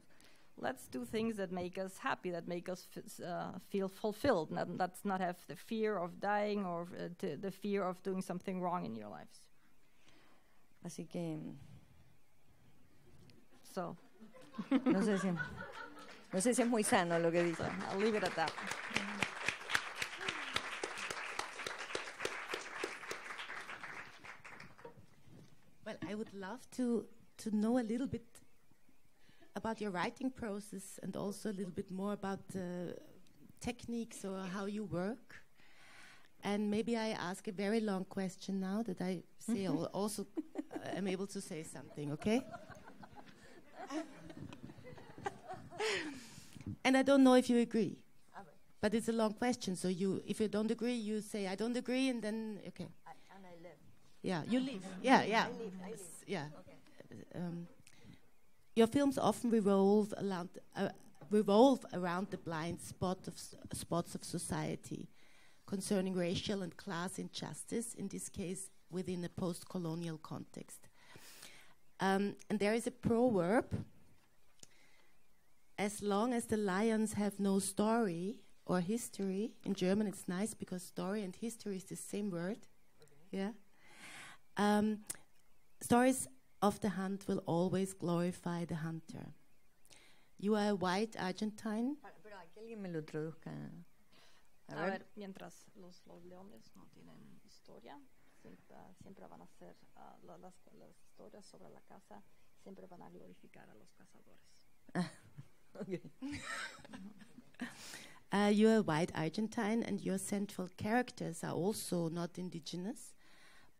Let's do things that make us happy, that make us feel fulfilled. Let's not have the fear of dying or the fear of doing something wrong in your lives. Así que... So. No sé si es muy sano lo que dice. So I'll leave it at that. Well, I would love to know a little bit about your writing process and also a little bit more about the techniques or how you work. And maybe I ask a very long question now that I say also am able to say something, okay? And I don't know if you agree, but it's a long question. So if you don't agree, you say I don't agree, and then okay. And I live. Yeah, you leave. Yeah. I leave. Yeah. Okay. Your films often revolve around the blind spots of society concerning racial and class injustice, in this case within a post-colonial context. And there is a proverb, as long as the lions have no story or history, in German it's nice because story and history is the same word, okay. Yeah. Stories of the hunt will always glorify the hunter. You are a white Argentine. Pero que alguien me lo traduzca. A ver, mientras los leones no tienen historia, siempre van a ser las historias sobre la caza, siempre van a glorificar a los cazadores. Okay. You're a white Argentine, and your central characters are also not indigenous,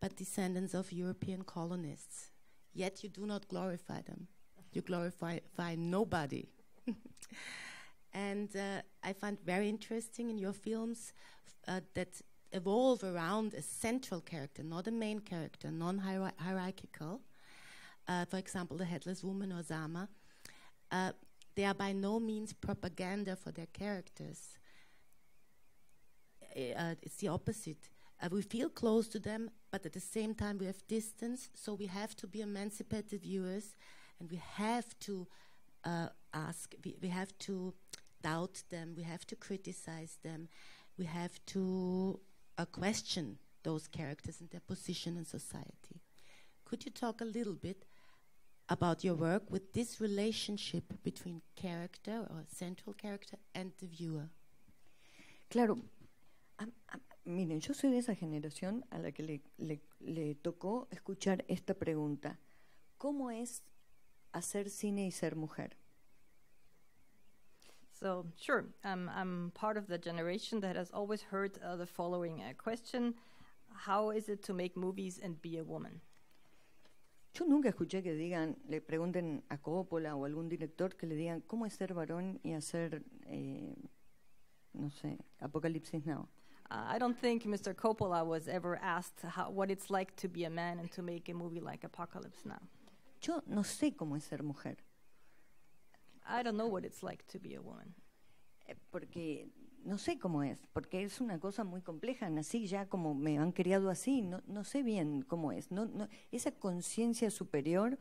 but descendants of European colonists. Yet you do not glorify them. You glorify nobody. And I find very interesting in your films that evolve around a central character, not a main character, non-hierarchical. For example, The Headless Woman or Zama. They are by no means propaganda for their characters. It's the opposite. We feel close to them, but at the same time we have distance, so we have to be emancipated viewers, and we have to we have to doubt them, we have to criticize them, we have to question those characters and their position in society. Could you talk a little bit about your work with this relationship between character or central character and the viewer? Claro. Miren, yo soy de esa generación a la que le tocó escuchar esta pregunta. ¿Cómo es hacer cine y ser mujer? So, sure, I'm part of the generation that has always heard the following question: how is it to make movies and be a woman? Yo nunca escuché que le pregunten a Coppola o algún director que le digan cómo es ser varón y hacer, no sé, Apocalipsis Now. I don't think Mr. Coppola was ever asked what it's like to be a man and to make a movie like Apocalypse Now. Yo no sé cómo es ser mujer. I don't know what it's like to be a woman. Porque no sé cómo es, porque es una cosa muy compleja. Nací ya como me han criado así, no sé bien cómo es. Esa conciencia superior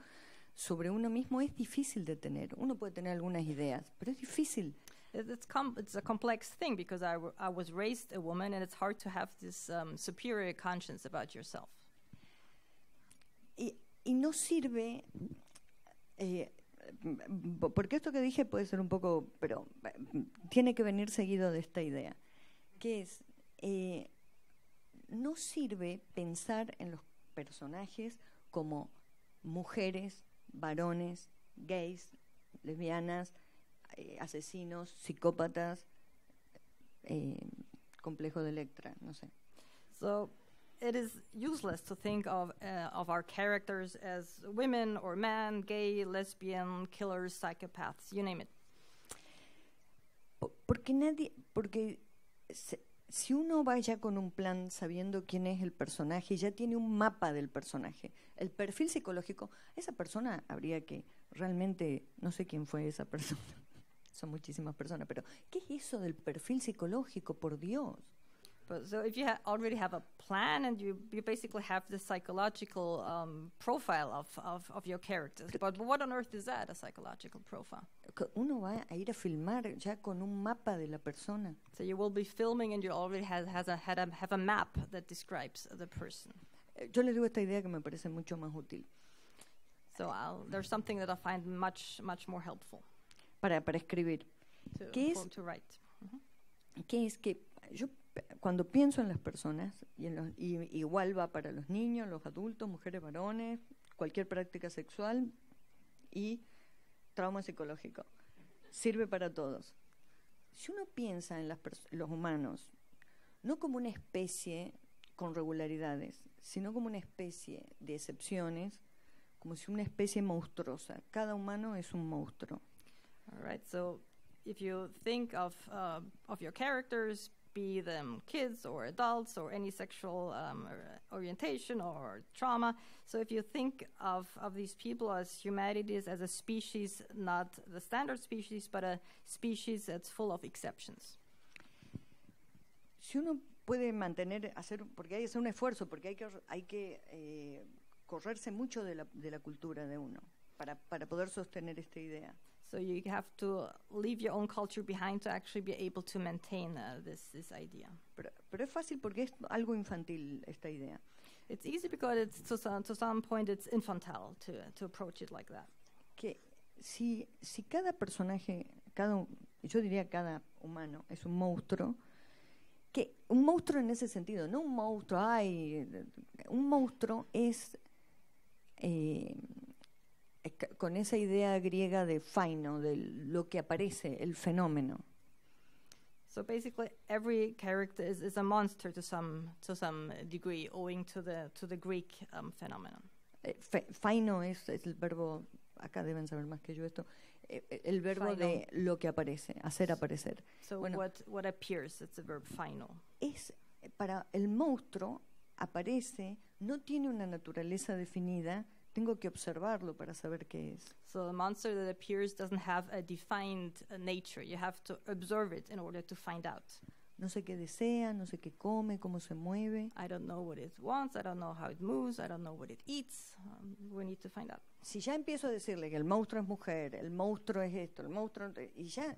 sobre uno mismo es difícil de tener. Uno puede tener algunas ideas, pero es difícil. It's a complex thing because I was raised a woman, and it's hard to have this superior conscience about yourself. Y no sirve, porque esto que dije puede ser un poco, pero tiene que venir seguido de esta idea, que es, no sirve pensar en los personajes como mujeres, varones, gays, lesbianas, asesinos, psicópatas, complejo de Electra, no sé. So it is useless to think of our characters as women or men, gay, lesbian, killers, psychopaths, you name it. Porque si uno va ya con un plan sabiendo quién es el personaje, ya tiene un mapa del personaje, el perfil psicológico, esa persona habría que realmente, no sé quién fue esa persona, son muchísimas personas, pero ¿qué es eso del perfil psicológico, por Dios? But so if you already have a plan, and you basically have the psychological profile of your characters. But what on earth is that, a psychological profile? Uno va a ir a filmar ya con un mapa de la persona. So you will be filming, and you already have a map that describes the person. Yo le digo esta idea que me parece mucho más útil. So there's something that I find much more helpful. Para escribir. To write. Que es que yo cuando pienso en las personas, y igual va para los niños, los adultos, mujeres, varones, cualquier práctica sexual y trauma psicológico, sirve para todos. Si uno piensa en los humanos, no como una especie con regularidades, sino como una especie de excepciones, como si una especie monstruosa. Cada humano es un monstruo. All right, so if you think of your characters, be them kids or adults or any sexual orientation or trauma. So if you think of these people as humanities, as a species, not the standard species, but a species that's full of exceptions. Si uno puede porque hay que hacer un esfuerzo, porque hay que correrse mucho de la cultura de uno para poder sostener esta idea. So you have to leave your own culture behind to actually be able to maintain this idea. Pero es fácil porque es algo infantil esta idea. It's easy because it's to some point it's infantile to approach it like that. Que si cada personaje, yo diría cada humano es un monstruo, que un monstruo en ese sentido, no un monstruo, un monstruo es con esa idea griega de phaino, de lo que aparece, el fenómeno. So basically, every character is a monster to some degree, owing to the Greek phenomenon. Phaino es el verbo, acá deben saber más que yo esto, el verbo Phaino. de lo que aparece, hacer aparecer. So bueno, what appears, it's a verb phaino. Para el monstruo aparece, no tiene una naturaleza definida, tengo que observarlo para saber qué es. So the monster that appears doesn't have a defined nature. You have to observe it in order to find out. No sé qué desea, no sé qué come, cómo se mueve. I don't know what it wants, I don't know how it moves, I don't know what it eats. We need to find out. Si ya empiezo a decirle que el monstruo es mujer, el monstruo es esto, el monstruo... Y ya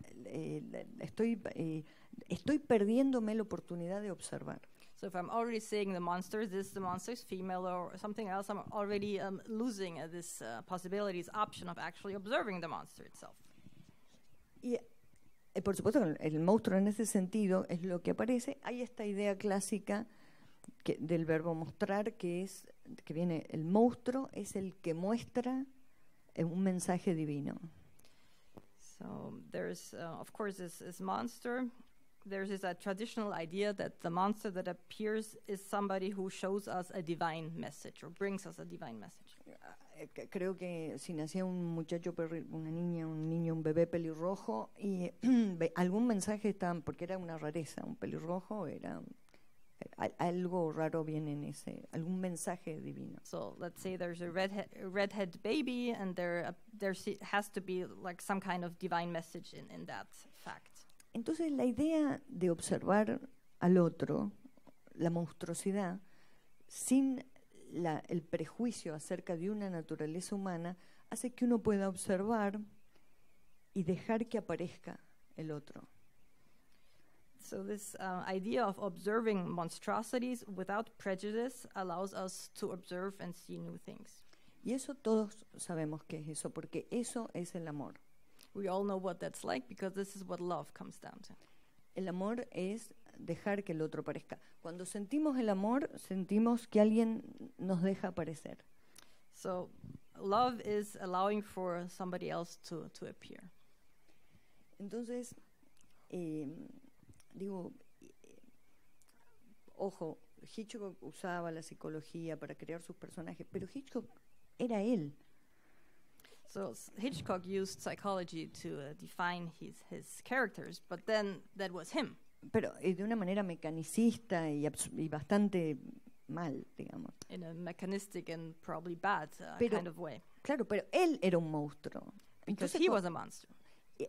estoy perdiéndome la oportunidad de observar. So if I'm already saying the monster is female or something else, I'm already losing this possibilities, option of actually observing the monster itself. Y por supuesto que el monstruo en ese sentido es lo que aparece. Hay esta idea clásica del verbo mostrar, que viene, el monstruo es el que muestra un mensaje divino. So there's, of course, this monster. There's this traditional idea that the monster that appears is somebody who shows us a divine message or brings us a divine message. Creo que si nacía un muchacho, una niña, un niño, un bebé pelirrojo y algún mensaje estaba, porque era una rareza, un pelirrojo era algo raro viene en ese, algún mensaje divino. So let's say there's a redhead baby, and there has to be like some kind of divine message in that fact. Entonces la idea de observar al otro, la monstruosidad, sin el prejuicio acerca de una naturaleza humana, hace que uno pueda observar y dejar que aparezca el otro. So this idea of observing monstrosities without prejudice allows us to observe and see new things. Y eso todos sabemos qué es eso, porque eso es el amor. We all know what that's like because this is what love comes down to. El amor es dejar que el otro aparezca. Cuando sentimos el amor, sentimos que alguien nos deja aparecer. So love is allowing for somebody else to appear. Entonces, ojo, Hitchcock usaba la psicología para crear sus personajes, pero Hitchcock era él. So Hitchcock used psychology to define his characters, but then that was him. Pero de una manera mecanicista y bastante mal, digamos. In a mechanistic and probably bad kind of way. Claro, pero él era un monstruo. Because Entonces, he was a monster.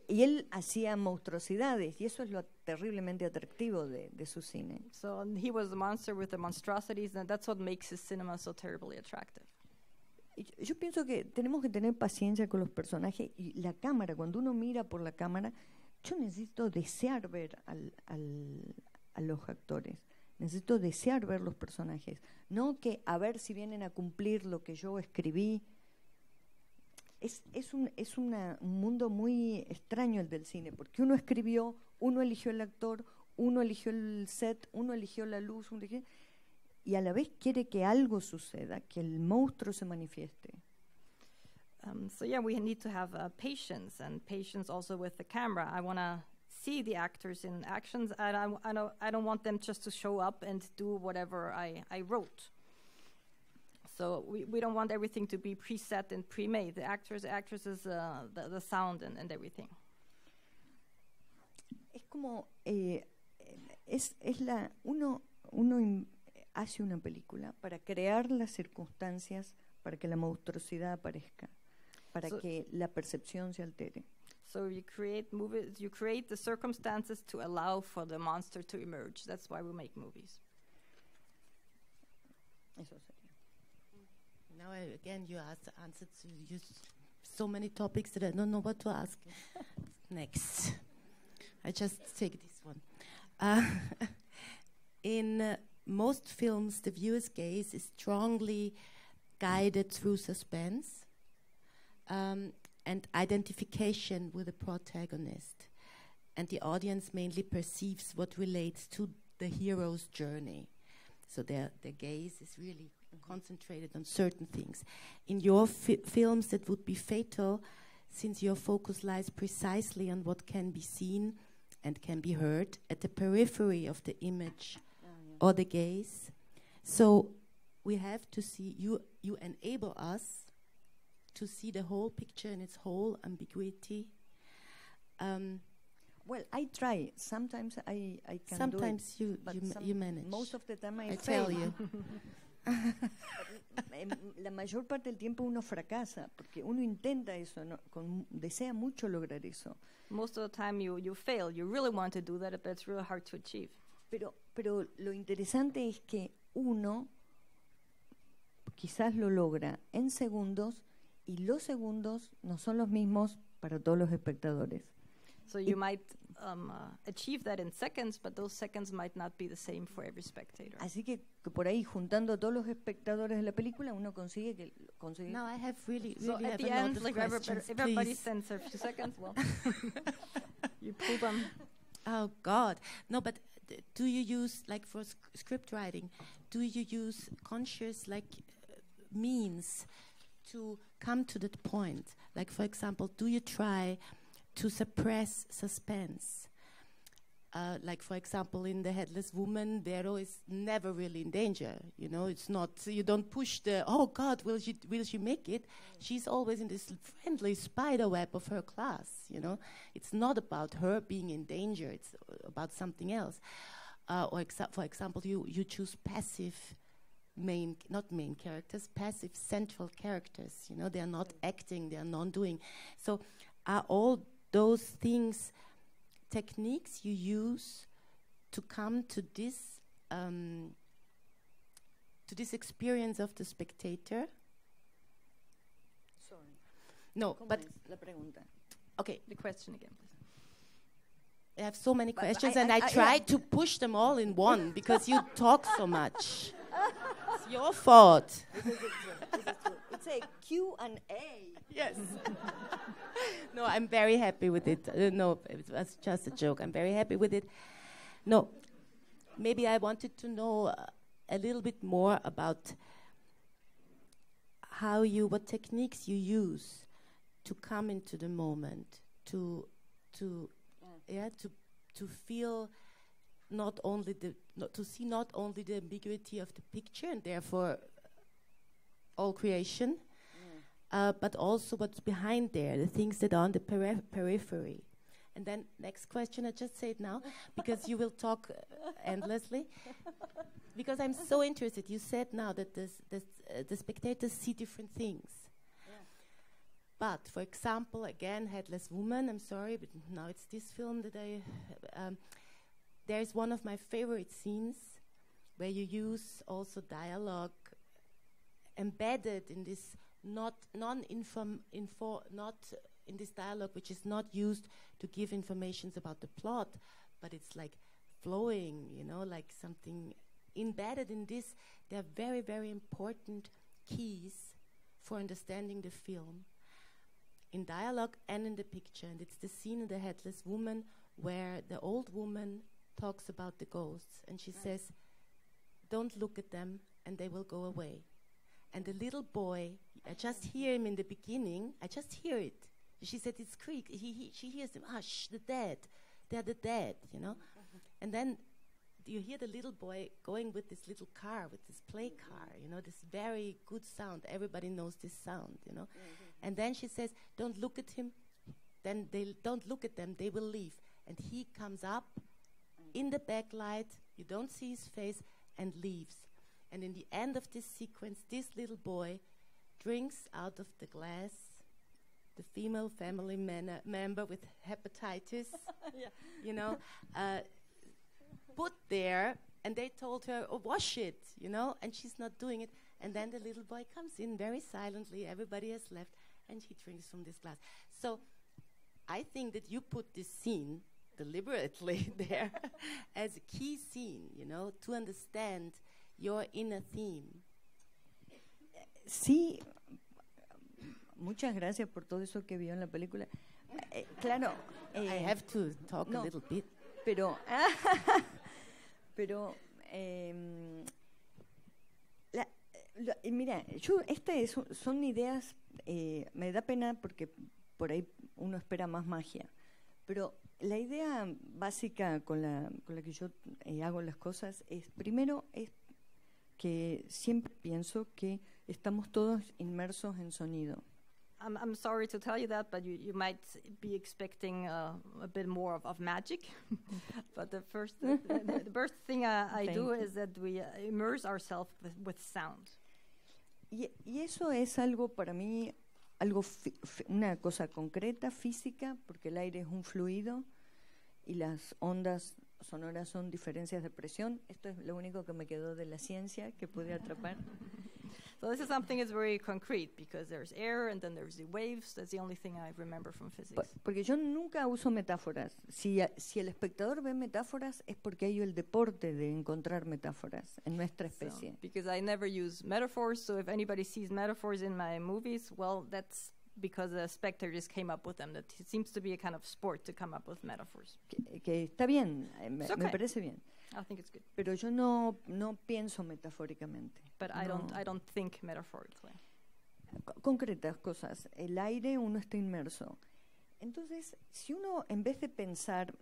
Y él hacía monstruosidades, y eso es lo terriblemente atractivo de su cine. So he was a monster with the monstrosities, and that's what makes his cinema so terribly attractive. Yo pienso que tenemos que tener paciencia con los personajes y la cámara. Cuando uno mira por la cámara, yo necesito desear ver a los actores. Necesito desear ver los personajes. No que a ver si vienen a cumplir lo que yo escribí. Es un mundo muy extraño el del cine, porque uno escribió, uno eligió el actor, uno eligió el set, uno eligió la luz, y a la vez quiere que algo suceda, que el monstruo se manifieste. So yeah, we need to have patience, and patience also with the camera. I want to see the actors in actions, and I don't want them just to show up and do whatever I wrote. So we don't want everything to be preset and pre-made. The actors, actresses, the sound and everything. Es como uno hace una película para crear las circunstancias para que la monstruosidad aparezca, para que la percepción se altere. So you create movies, you create the circumstances to allow for the monster to emerge. That's why we make movies. Eso sería. Now, again, you answered so many topics that I don't know what to ask. Next. I just take this one. In most films, the viewer's gaze is strongly guided through suspense and identification with the protagonist. And the audience mainly perceives what relates to the hero's journey. So their gaze is really concentrated on certain things. In your films, that would be fatal, since your focus lies precisely on what can be seen and can be heard at the periphery of the image or the gaze. So we have to see, you enable us to see the whole picture in its whole ambiguity. Well, I try. Sometimes I can sometimes do it. you manage. Most of the time I tell fail. you. La mayor parte del tiempo uno fracasa, porque uno intenta eso, desea mucho lograr eso. Most of the time you fail. You really want to do that, but it's really hard to achieve. Pero lo interesante es que uno quizás lo logra en segundos, y los segundos no son los mismos para todos los espectadores. So you might achieve that in seconds, but those seconds might not be the same for every spectator. Así que por ahí, juntando a todos los espectadores de la película, uno consigue. Now I have really So have at the a lot end, of like questions, everybody please. sends a few seconds. Well, you pull them. Oh God, no! But do you use, like for script writing, do you use conscious means to come to that point? Like, for example, do you try to suppress suspense? Like, for example, in The Headless Woman, Vero is never really in danger. You know, it's not, you don't push oh God, will she make it? She's always in this friendly spider web of her class, you know. It's not about her being in danger, it's about something else. For example, you choose passive not main characters, passive central characters, you know, they are not acting, they are non-doing. So are all those things techniques you use to come to this experience of the spectator. Sorry. No, ¿Cómo but es la pregunta? okay. The question again, please. I have so many But questions, I- and I- I I- tried to push them all in one because you talk so much. It's your fault. This is true. It's a Q&A. Yes. No, I'm very happy with it. No, it was just a joke. I'm very happy with it. No, maybe I wanted to know a little bit more about what techniques you use to come into the moment, to feel not only to see not only the ambiguity of the picture and therefore all creation, but also what's behind there, the things that are on the periphery. And then next question, I just say it now, because you will talk endlessly. Because I'm so interested. You said now that the spectators see different things. Yeah. But, for example, again, Headless Woman, I'm sorry, but now it's this film that there's one of my favorite scenes where you use also dialogue embedded in this not in this dialogue, which is not used to give informations about the plot, but it's like flowing, like something embedded in this. They are very, very important keys for understanding the film in dialogue and in the picture. And it's the scene in The Headless Woman where the old woman talks about the ghosts, and she says, "Don't look at them and they will go away." And the little boy, I just hear him in the beginning, I just hear it. She said, "It's creak." She hears them, "Shh, the dead. They're the dead," And then you hear the little boy going with this little car, with this play car, this very good sound. Everybody knows this sound, And then she says, "Don't look at him. Then they don't look at them. They will leave." And he comes up in the backlight. You don't see his face, and leaves. And in the end of this sequence, this little boy drinks out of the glass the female family member with hepatitis, put there, and they told her, "Oh, wash it," and she's not doing it. And then the little boy comes in very silently, everybody has left, and he drinks from this glass. So I think that you put this scene deliberately there as a key scene, to understand your inner theme. Sí, muchas gracias por todo eso que vio en la película. Claro. I have to talk a little bit. Pero mira, son ideas, me da pena porque por ahí uno espera más magia, pero la idea básica con la que yo hago las cosas es, primero, es que siempre pienso que estamos todos inmersos en sonido. I'm sorry to tell you that, but you might be expecting a bit more of magic. But the first thing I do is that we immerse ourselves with sound. Y eso es algo para mí, una cosa concreta, física, porque el aire es un fluido y las ondas sonoras son diferencias de presión. Esto es lo único que me quedó de la ciencia que pude atrapar. So this is something that's very concrete because there's air and then there's the waves. That's the only thing I remember from physics. Porque yo nunca uso metáforas. Si el espectador ve metáforas es porque hay el deporte de encontrar metáforas en nuestra especie. Because I never use metaphors, so if anybody sees metaphors in my movies, well, that's because the spectators came up with them. That it seems to be a kind of sport to come up with metaphors. Que está bien, me parece bien. I think it's good. Pero yo no pienso metafóricamente. But I don't think metaphorically. Concretas cosas. El aire, uno está inmerso. Entonces, si uno, en vez de pensar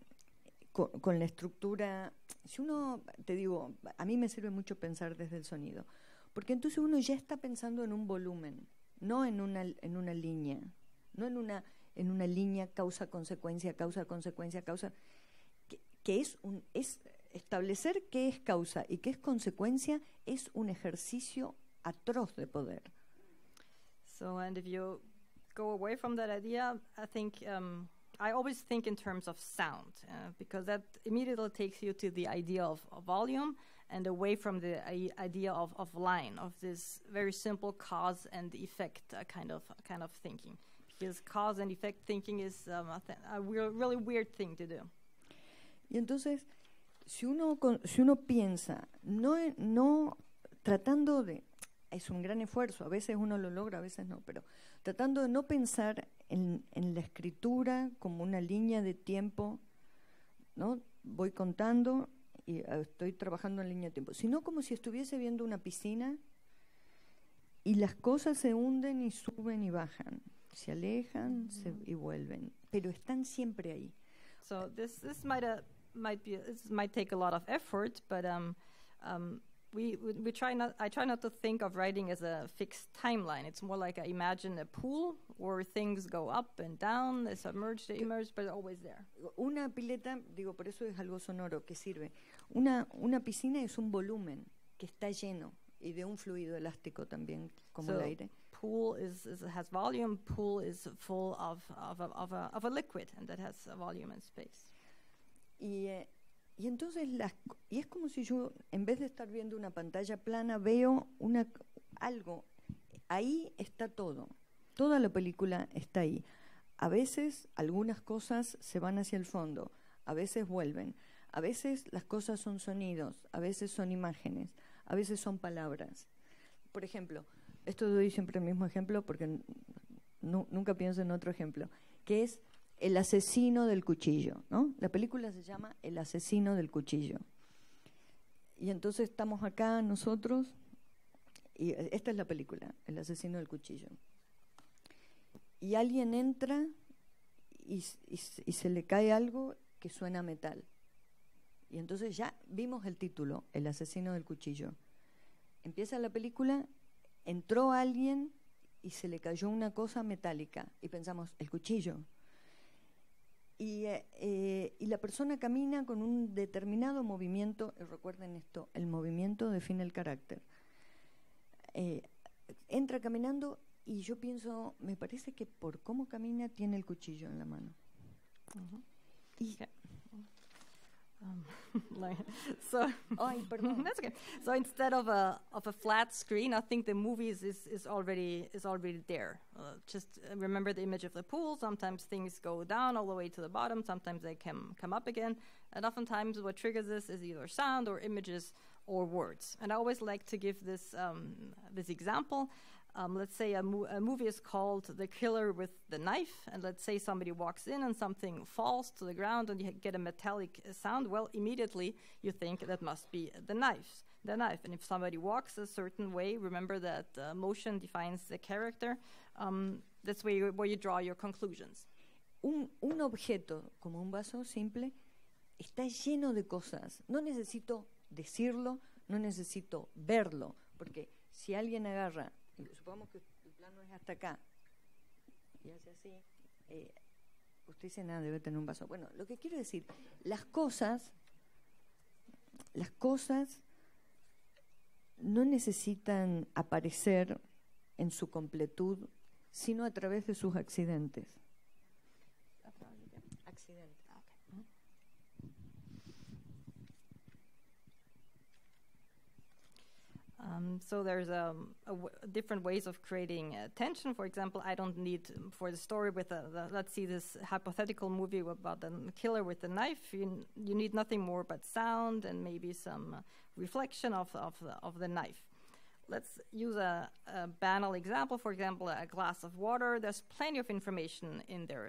con la estructura, si uno, te digo, a mí me sirve mucho pensar desde el sonido, porque entonces uno ya está pensando en un volumen, no en una línea, no en una línea causa-consecuencia, causa-consecuencia, causa, que es establecer qué es causa y qué es consecuencia es un ejercicio atroz de poder. So, and if you go away from that idea, I think I always think in terms of sound because that immediately takes you to the idea of volume and away from the idea of line, of this very simple cause and effect kind of thinking. Because cause and effect thinking is a really weird thing to do. Y entonces, si uno piensa, no tratando de, es un gran esfuerzo, a veces uno lo logra, a veces no, pero tratando de no pensar en la escritura como una línea de tiempo, ¿no? Voy contando y estoy trabajando en línea de tiempo, sino como si estuviese viendo una piscina y las cosas se hunden y suben y bajan, se alejan y vuelven, pero están siempre ahí. So this might take a lot of effort, but we try not. I try not to think of writing as a fixed timeline. It's more like imagine a pool where things go up and down, they submerge, they emerge, but they're always there. Una pileta, digo, por eso es algo sonoro que sirve. Una piscina es un volumen que está lleno y de un fluido elástico también, como el aire. Pool has volume. Pool is full of a liquid, and that has a volume and space. Y entonces es como si yo, en vez de estar viendo una pantalla plana, veo algo. Ahí está todo. Toda la película está ahí. A veces algunas cosas se van hacia el fondo, a veces vuelven. A veces las cosas son sonidos, a veces son imágenes, a veces son palabras. Por ejemplo, esto doy siempre el mismo ejemplo porque nunca pienso en otro ejemplo, que es El asesino del cuchillo, ¿no? La película se llama El asesino del cuchillo. Y entonces estamos acá nosotros, y esta es la película, El asesino del cuchillo. Y alguien entra y se le cae algo que suena a metal. Y entonces ya vimos el título, El asesino del cuchillo. Empieza la película, entró alguien y se le cayó una cosa metálica. Y pensamos, el cuchillo. Y la persona camina con un determinado movimiento, y recuerden esto, el movimiento define el carácter. Entra caminando y yo pienso, me parece que por cómo camina tiene el cuchillo en la mano. Y Ay, perdón. That's okay. So instead of a flat screen, I think the movie is already there. Just remember the image of the pool. Sometimes things go down all the way to the bottom. Sometimes they come up again. And oftentimes what triggers this is either sound or images or words. And I always like to give this example. Let's say a movie is called The Killer with the Knife, and let's say somebody walks in and something falls to the ground and you get a metallic sound. Well, immediately you think that must be the knife. And if somebody walks a certain way, remember that motion defines the character. That's where you draw your conclusions. Un objeto como un vaso simple está lleno de cosas. No necesito decirlo, no necesito verlo, porque si alguien agarra, supongamos que el plano es hasta acá y hace así, usted dice, nada, debe tener un vaso. Bueno, lo que quiero decir, las cosas no necesitan aparecer en su completud, sino a través de sus accidentes. Accidentes. So there's different ways of creating tension. For example, I don't need, for the story with let's see this hypothetical movie about the killer with the knife, you need nothing more but sound and maybe some reflection of the knife. Let's use a banal example. For example, a glass of water. There's plenty of information in there.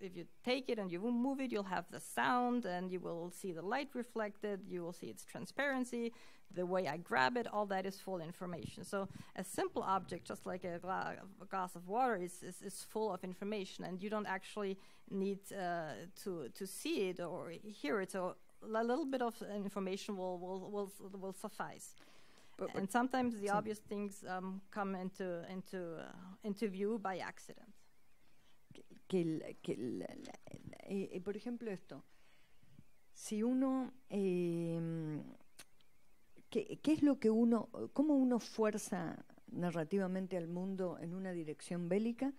If you take it and you move it, you'll have the sound and you will see the light reflected. You will see its transparency. The way I grab it, all that is full information. So a simple object, just like a glass of water, is full of information, and you don't actually need to see it or hear it. So a little bit of information will suffice. And sometimes the obvious things come into view by accident. Por ejemplo, esto. Si uno, ¿qué es lo que cómo uno fuerza narrativamente al mundo en una dirección bélica?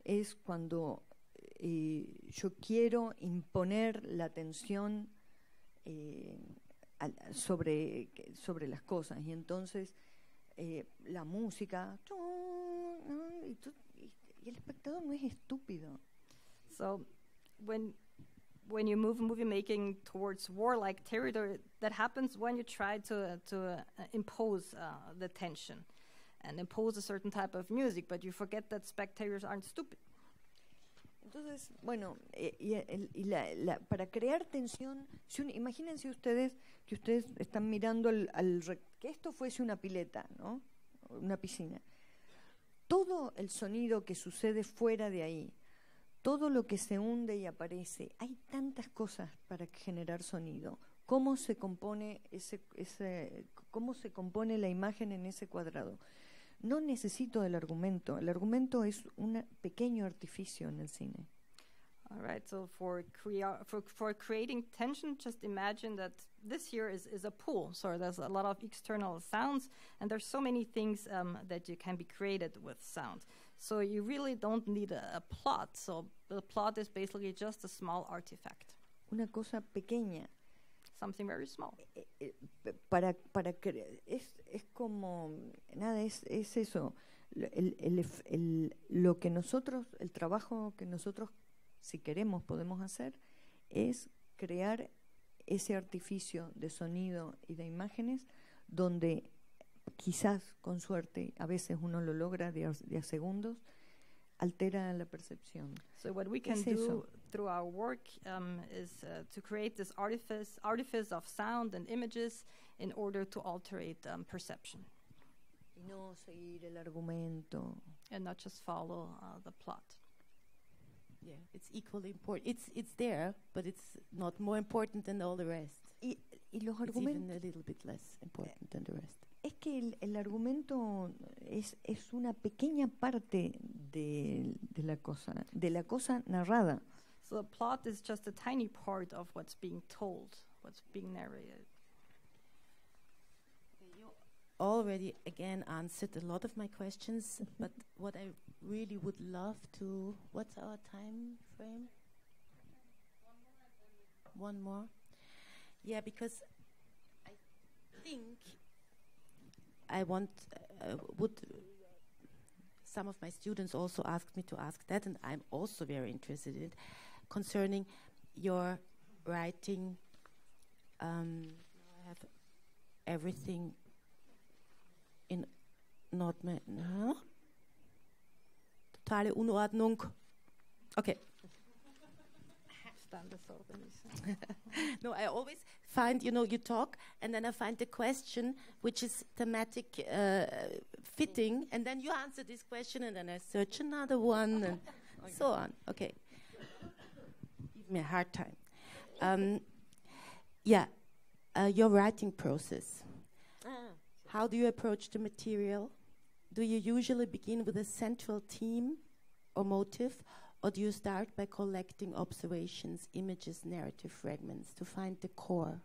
Es cuando yo quiero imponer la atención sobre las cosas, y entonces la música y el espectador no es estúpido. So when you move movie making towards warlike territory, that happens when you try to impose the tension and impose a certain type of music, but you forget that spectators aren't stupid. Entonces, bueno, para crear tensión, imagínense ustedes que ustedes están mirando que esto fuese una pileta, ¿no? Una piscina. Todo el sonido que sucede fuera de ahí, todo lo que se hunde y aparece, hay tantas cosas para generar sonido. ¿Cómo se compone cómo se compone la imagen en ese cuadrado? No necesito el argumento. El argumento es un pequeño artificio en el cine. All right, so for creating tension, just imagine that this here is a pool. So there's a lot of external sounds, and there's so many things that you can be created with sound. So you really don't need a plot. So the plot is basically just a small artifact. Una cosa pequeña. Something very small. Es como nada, es eso. Lo que nosotros, el trabajo que nosotros, si queremos, podemos hacer es crear ese artificio de sonido y de imágenes donde quizás con suerte, a veces uno lo logra de a segundos, altera la percepción. So what we can do through our work is to create this artifice of sound and images in order to alterate perception. Y no seguir el argumento. And not just follow the plot. Yeah, it's equally important. It's there, but it's not more important than all the rest. Y los it's even a little bit less important than the rest. Es que el argumento es una pequeña parte de la cosa narrada. So the plot is just a tiny part of what's being told, what's being narrated. You already again answered a lot of my questions, but what I really would love to, what's our time frame? One more? Yeah, because I think I some of my students also asked me to ask that, and I'm also very interested in it, concerning your writing. I have everything in Nordman. No? Totale Unordnung. Okay. No, I always find, you talk, and then I find the question which is thematic fitting, and then you answer this question, and then I search another one, and so on. Okay. Give me a hard time. Your writing process. How do you approach the material? Do you usually begin with a central theme or motive, or do you start by collecting observations, images, narrative fragments to find the core?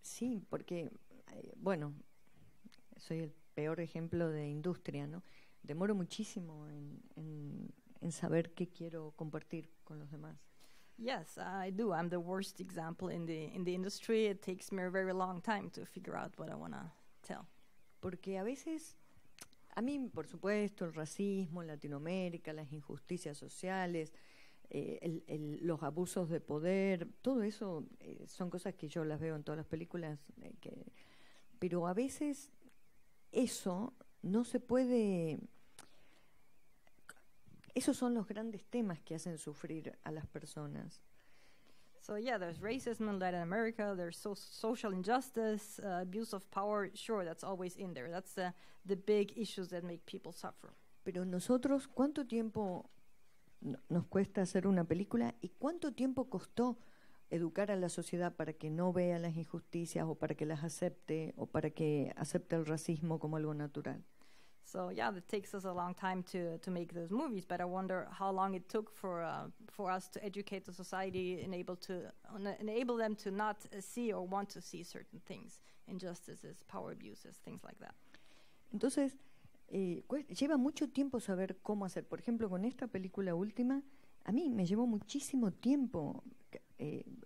Sí, porque, bueno, soy el peor ejemplo de industria, ¿no? Demoro muchísimo en saber qué quiero compartir con los demás. Yes, I do. I'm the worst example in the industry. It takes me a very long time to figure out what I want to tell. Porque a veces, a mí, por supuesto, el racismo en Latinoamérica, las injusticias sociales, los abusos de poder, todo eso son cosas que yo las veo en todas las películas, pero a veces eso no se puede. Esos son los grandes temas que hacen sufrir a las personas. So yeah, there's racism in Latin America, there's social injustice, abuse of power. Sure, that's always in there. That's the big issues that make people suffer. Pero nosotros, ¿cuánto tiempo nos cuesta hacer una película y cuánto tiempo costó educar a la sociedad para que no vea las injusticias o para que las acepte o para que acepte el racismo como algo natural? So yeah, it takes us a long time to make those movies, but I wonder how long it took for us to educate the society, enable them to not see or want to see certain things, injustices, power abuses, things like that. Entonces, lleva mucho tiempo saber cómo hacer. Por ejemplo, con esta película última, A mí me llevó muchísimo tiempo.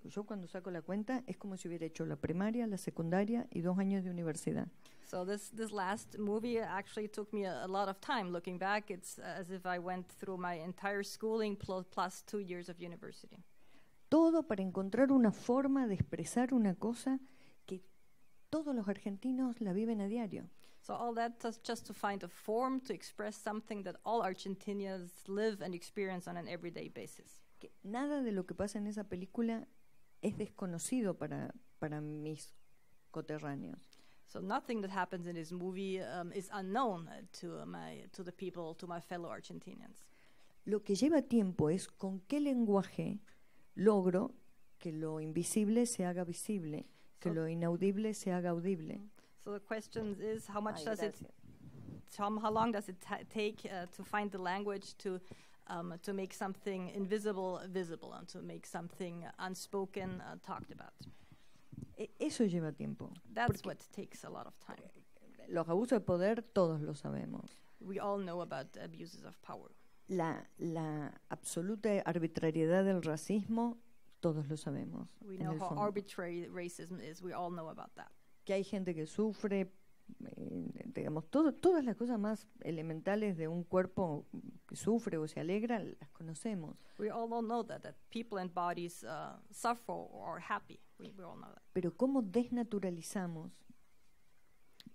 Yo cuando saco la cuenta es como si hubiera hecho la primaria, la secundaria y 2 años de universidad. So this last movie actually took me a lot of time. Looking back, it's as if I went through my entire schooling plus 2 years of university. Todo para encontrar una forma de expresar una cosa que todos los argentinos la viven a diario. So all that just to find a form to express something that all Argentinians live and experience on an everyday basis. Que nada de lo que pasa en esa película es desconocido para mis coterráneos. So nothing that happens in this movie is unknown to the people, to my fellow Argentinians. Lo que lleva tiempo es con qué lenguaje logro que lo invisible se haga visible, que lo inaudible se haga audible. So the question is, how long does it take to find the language to make something invisible visible and to make something unspoken talked about? Eso lleva tiempo. That's what takes a lot of time. Los abusos de poder todos lo sabemos. We all know about the abuses of power. La absoluta arbitrariedad del racismo, todos lo sabemos. We know how arbitrary racism is. We all know about that. Que hay gente que sufre, digamos, todas las cosas más elementales de un cuerpo que sufre o se alegra, las conocemos. We all know that people and bodies suffer or are happy. We all know that. Pero ¿cómo desnaturalizamos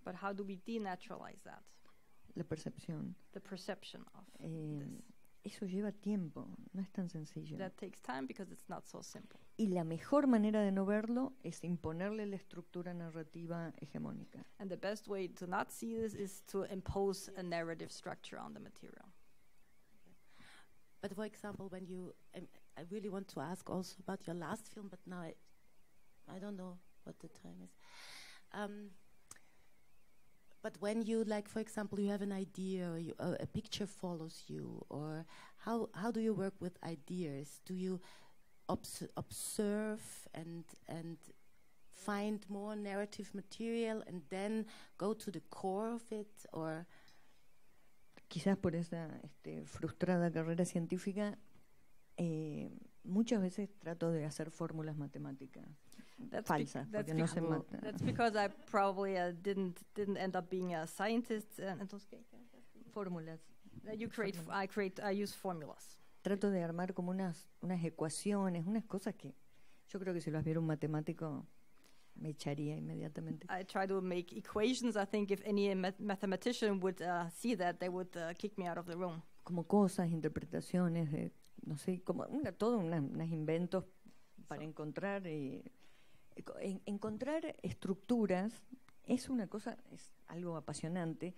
But how do we denaturalize that? la percepción? The perception of this. Eso lleva tiempo, no es tan sencillo. That takes time because it's not so simple. Y la mejor manera de no verlo es imponerle la estructura narrativa hegemónica. And the best way to not see this is to impose a narrative structure on the material. But for example, when I really want to ask also about your last film, but now I don't know what the time is. But when you, like, for example, you have an idea, or a picture follows you, or how do you work with ideas? Do you observe and find more narrative material and then go to the core of it, or? Quizás por esa frustrada carrera científica, muchas veces trato de hacer fórmulas matemáticas. Falsas, porque no se mata. That's because I probably didn't end up being a scientist. Fórmulas. I use formulas. Trato de armar como unas ecuaciones, unas cosas que yo creo que si las viera un matemático me echaría inmediatamente. I try to make equations. I think if any mathematician would see that, they would kick me out of the room. Como cosas, interpretaciones, no sé, como todo unos inventos para encontrar estructuras. Es una cosa, es algo apasionante,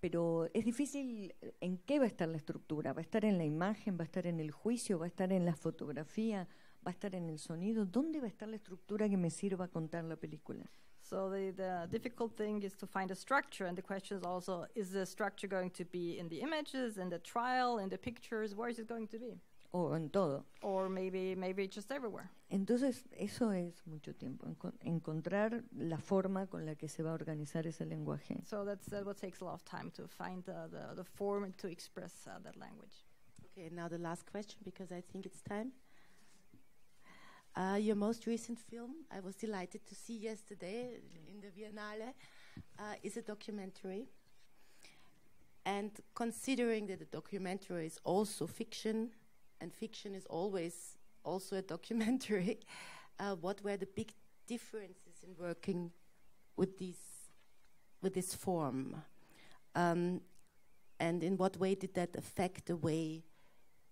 pero es difícil en qué va a estar la estructura. ¿Va a estar en la imagen? ¿Va a estar en el juicio? ¿Va a estar en la fotografía? ¿Va a estar en el sonido? ¿Dónde va a estar la estructura que me sirva a contar la película? So the difficult thing is to find a structure, and the question is also, is the structure going to be in the images, in the trial, in the pictures? Where is it going to be? O en todo. Or maybe just everywhere. Entonces, eso es mucho tiempo, encontrar la forma con la que se va a organizar ese lenguaje. So that's what takes a lot of time, to find the form to express that language. Okay, now the last question, because I think it's time. Your most recent film, I was delighted to see yesterday in the Biennale, is a documentary. And considering that the documentary is also fiction, and fiction is always also a documentary, what were the big differences in working with this form? And in what way did that affect the way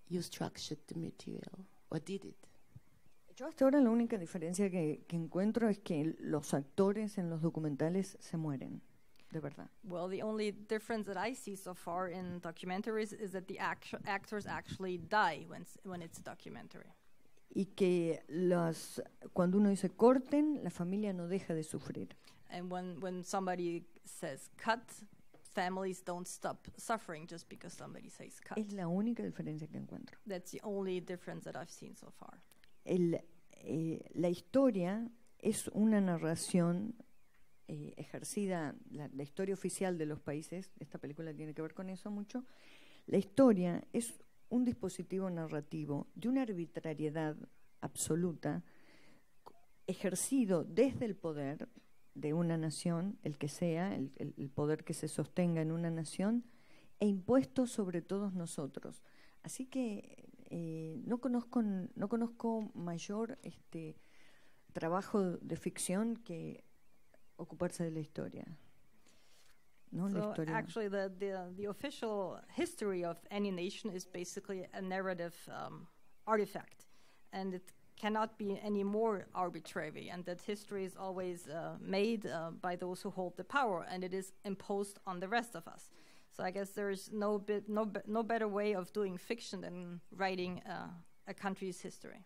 you structured the material, or did it? Yo hasta ahora la única diferencia que encuentro es que los actores en los documentales se mueren, de verdad. Well, the only difference that I see so far in documentaries is that the actors actually die when it's a documentary. Y que cuando uno dice corten, la familia no deja de sufrir. And when somebody says cut, families don't stop suffering just because somebody says cut. Es la única diferencia que encuentro. That's the only difference that I've seen so far. La historia es una narración ejercida, la historia oficial de los países, esta película tiene que ver con eso mucho. La historia es un dispositivo narrativo de una arbitrariedad absoluta, ejercido desde el poder de una nación, el que sea, el poder que se sostenga en una nación, e impuesto sobre todos nosotros. Así que no conozco mayor trabajo de ficción que ocuparse de la historia. No, la So historia. actually, the official history of any nation is basically a narrative artifact, and it cannot be any more arbitrary. And that history is always made by those who hold the power, and it is imposed on the rest of us. So I guess there's no better way of doing fiction than writing a country's history.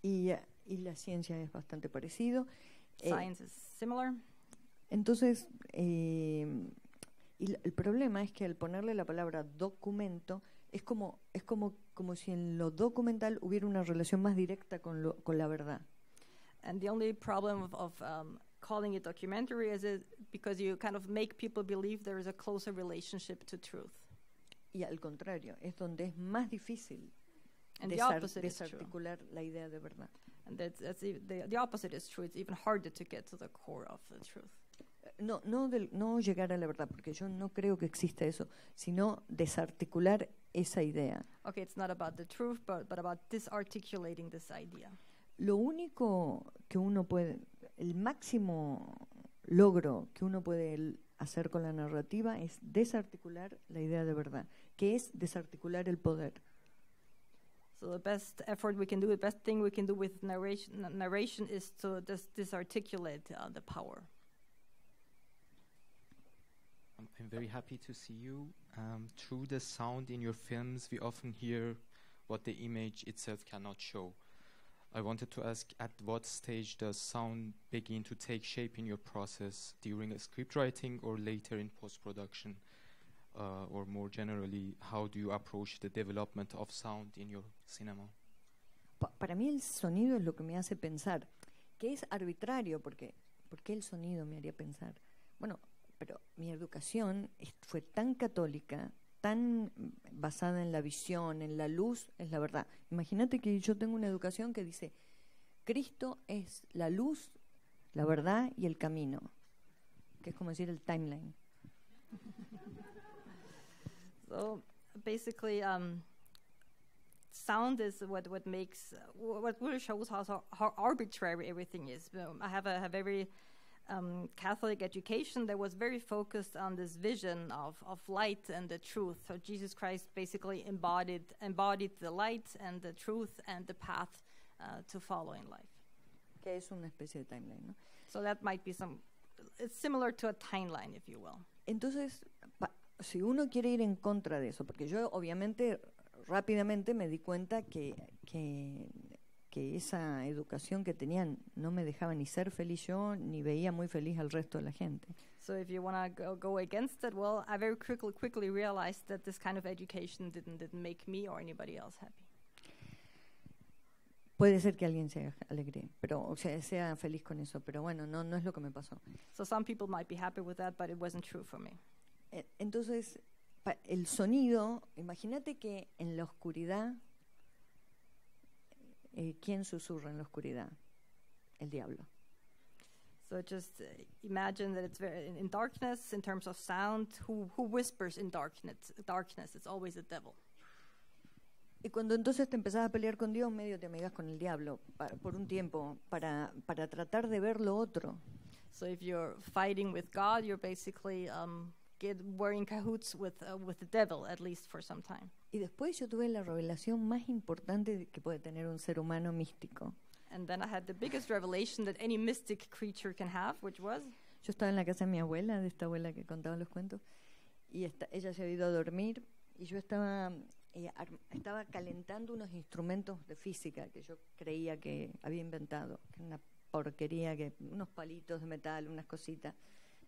Y la ciencia es bastante parecido. Science is similar. Entonces, el problema es que al ponerle la palabra documento, es como si en lo documental hubiera una relación más directa con la verdad. And the only problem of calling it documentary is because you kind of make people believe there is a closer relationship to truth. Y al contrario, es donde es más difícil And the opposite is true. desarticular la idea de verdad. And the opposite is true. It's even harder to get to the core of the truth. No llegar a la verdad, porque yo no creo que exista eso, sino desarticular esa idea. Okay, it's not about the truth, but about disarticulating this idea. Lo único que uno puede, el máximo logro que uno puede hacer con la narrativa es desarticular la idea de verdad, que es desarticular el poder. So the best effort we can do, the best thing we can do with narration is to disarticulate the power. I'm very happy to see you. Through the sound in your films, we often hear what the image itself cannot show. I wanted to ask, at what stage does sound begin to take shape in your process, during a script writing or later in post-production? Or more generally, how do you approach the development of sound in your cinema? Para mí el sonido es lo que me hace pensar, que es arbitrario, porque ¿por qué el sonido me haría pensar? Bueno, pero mi educación fue tan católica, tan basada en la visión, en la luz, es la verdad. Imagínate que yo tengo una educación que dice, Cristo es la luz, la verdad y el camino, que es como decir el timeline. So basically, sound is what makes what really shows how arbitrary everything is. I have a very Catholic education that was very focused on this vision of light and the truth. So Jesus Christ basically embodied the light and the truth and the path to follow in life. Que es una especie de timeline, ¿no? So that might be it's similar to a timeline, if you will. Entonces, si uno quiere ir en contra de eso, porque yo obviamente rápidamente me di cuenta que esa educación que tenían no me dejaba ni ser feliz yo, ni veía muy feliz al resto de la gente. So if you want to go against it, well, I very quickly realized that this kind of education didn't make me or anybody else happy. Puede ser que alguien se alegre, pero o sea feliz con eso, pero bueno, no es lo que me pasó. So some people might be happy with that, but it wasn't true for me. Entonces, el sonido, imagínate que en la oscuridad, ¿quién susurra en la oscuridad? El diablo. So just imagine that it's in darkness, in terms of sound, who whispers in darkness? Darkness, it's always the devil. Y cuando entonces te empezás a pelear con Dios, medio te amigas con el diablo por un tiempo, para tratar de ver lo otro. So if you're fighting with God, you're basically wearing cahoots with the devil, at least for some time. Y después yo tuve la revelación más importante que puede tener un ser humano místico. And then I had the biggest revelation that any mystic creature can have, which was? Yo estaba en la casa de mi abuela, de esta abuela que contaba los cuentos, y ella se había ido a dormir, y yo estaba calentando unos instrumentos de física que yo creía que había inventado, que era una porquería, unos palitos de metal, unas cositas.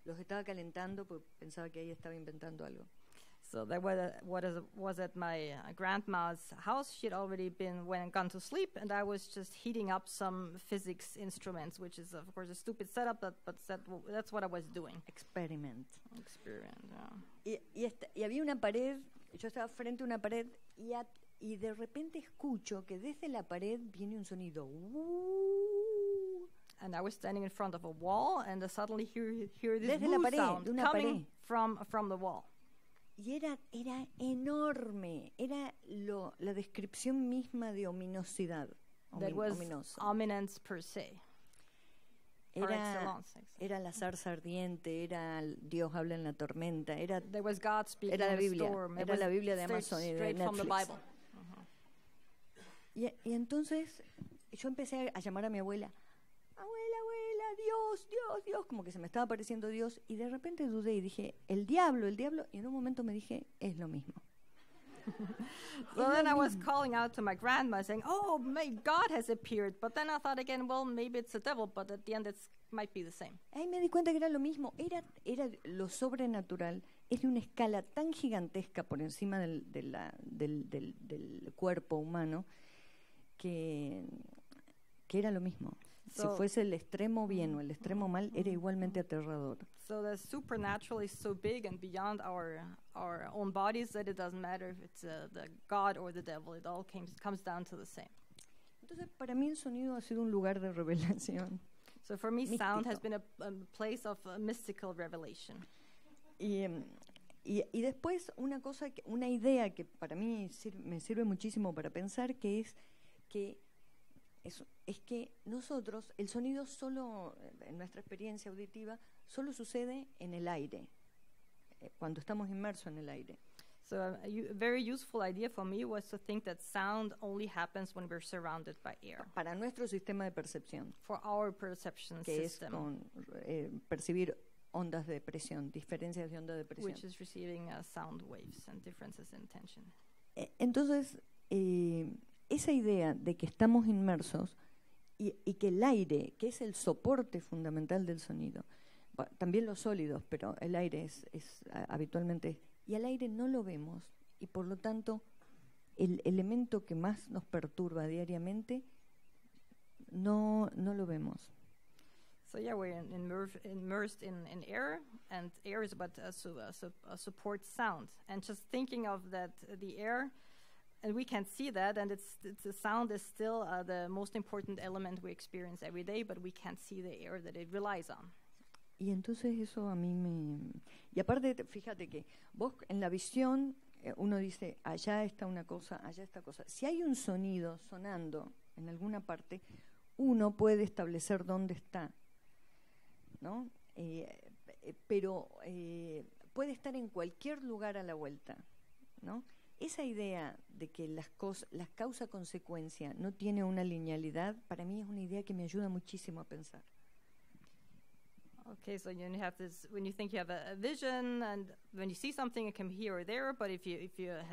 Los estaba calentando porque pensaba que ahí estaba inventando algo. So that was at my grandma's house. She had already gone to sleep, and I was just heating up some physics instruments, which is of course a stupid setup, but that's what I was doing. Experiment. Experiment, yeah. Y había una pared, yo estaba frente a una pared y de repente escucho que desde la pared viene un sonido. And I was standing in front of a wall, and I suddenly hear this Desde la pared, sound de una coming from the wall. Y era enorme, era la descripción misma de ominosidad. That was ominoso. ominence per se. Par excellence. Era la zarza ardiente, era Dios habla en la tormenta, There was God speaking era la in a Biblia, storm. era la Biblia de Amazon y de straight from the Netflix. Bible. Y entonces yo empecé a llamar a mi abuela, abuela, Dios, como que se me estaba apareciendo Dios, y de repente dudé y dije, el diablo, y en un momento me dije, es lo mismo. So then I was calling out to my grandma saying, oh, God has appeared. But then I thought again, well, maybe it's the devil, but at the end it might be the same. Ahí me di cuenta que era lo mismo, era lo sobrenatural, es de una escala tan gigantesca por encima del cuerpo humano que era lo mismo. Si fuese el extremo bien o el extremo mal, era igualmente aterrador. So the supernatural is so big and beyond our own bodies that it doesn't matter if it's the God or the devil. It all comes down to the same. Entonces, para mí el sonido ha sido un lugar de revelación. So for me, sound Místico. has been a place of mystical revelation. Y después una idea que para mí me sirve muchísimo para pensar, que es que nosotros, el sonido solo, en nuestra experiencia auditiva, solo sucede en el aire, cuando estamos inmersos en el aire. So a very useful idea for me was to think that sound only happens when we're surrounded by air. Para nuestro sistema de percepción, For our perception que system, es con percibir ondas de presión, diferencias de onda de presión. which is receiving sound waves and differences in tension. Entonces, esa idea de que estamos inmersos y que el aire, que es el soporte fundamental del sonido, también los sólidos, pero el aire es habitualmente, y al aire no lo vemos, y por lo tanto el elemento que más nos perturba diariamente no lo vemos. So yeah, we're immersed in air, and air is what supports sound. And just thinking of that, the air, and we can't see that, and the sound is still the most important element we experience every day, but we can't see the air that it relies on. Y entonces eso a mí y aparte, fíjate que vos en la visión, uno dice, allá está una cosa, allá está cosa. Si hay un sonido sonando en alguna parte, uno puede establecer dónde está, ¿no? Pero puede estar en cualquier lugar a la vuelta, ¿no? Esa idea de que las causa-consecuencia no tiene una linealidad, para mí es una idea que me ayuda muchísimo a pensar. Okay, so you have this, when you think you have a vision, and when you see something, it can be here or there, but if you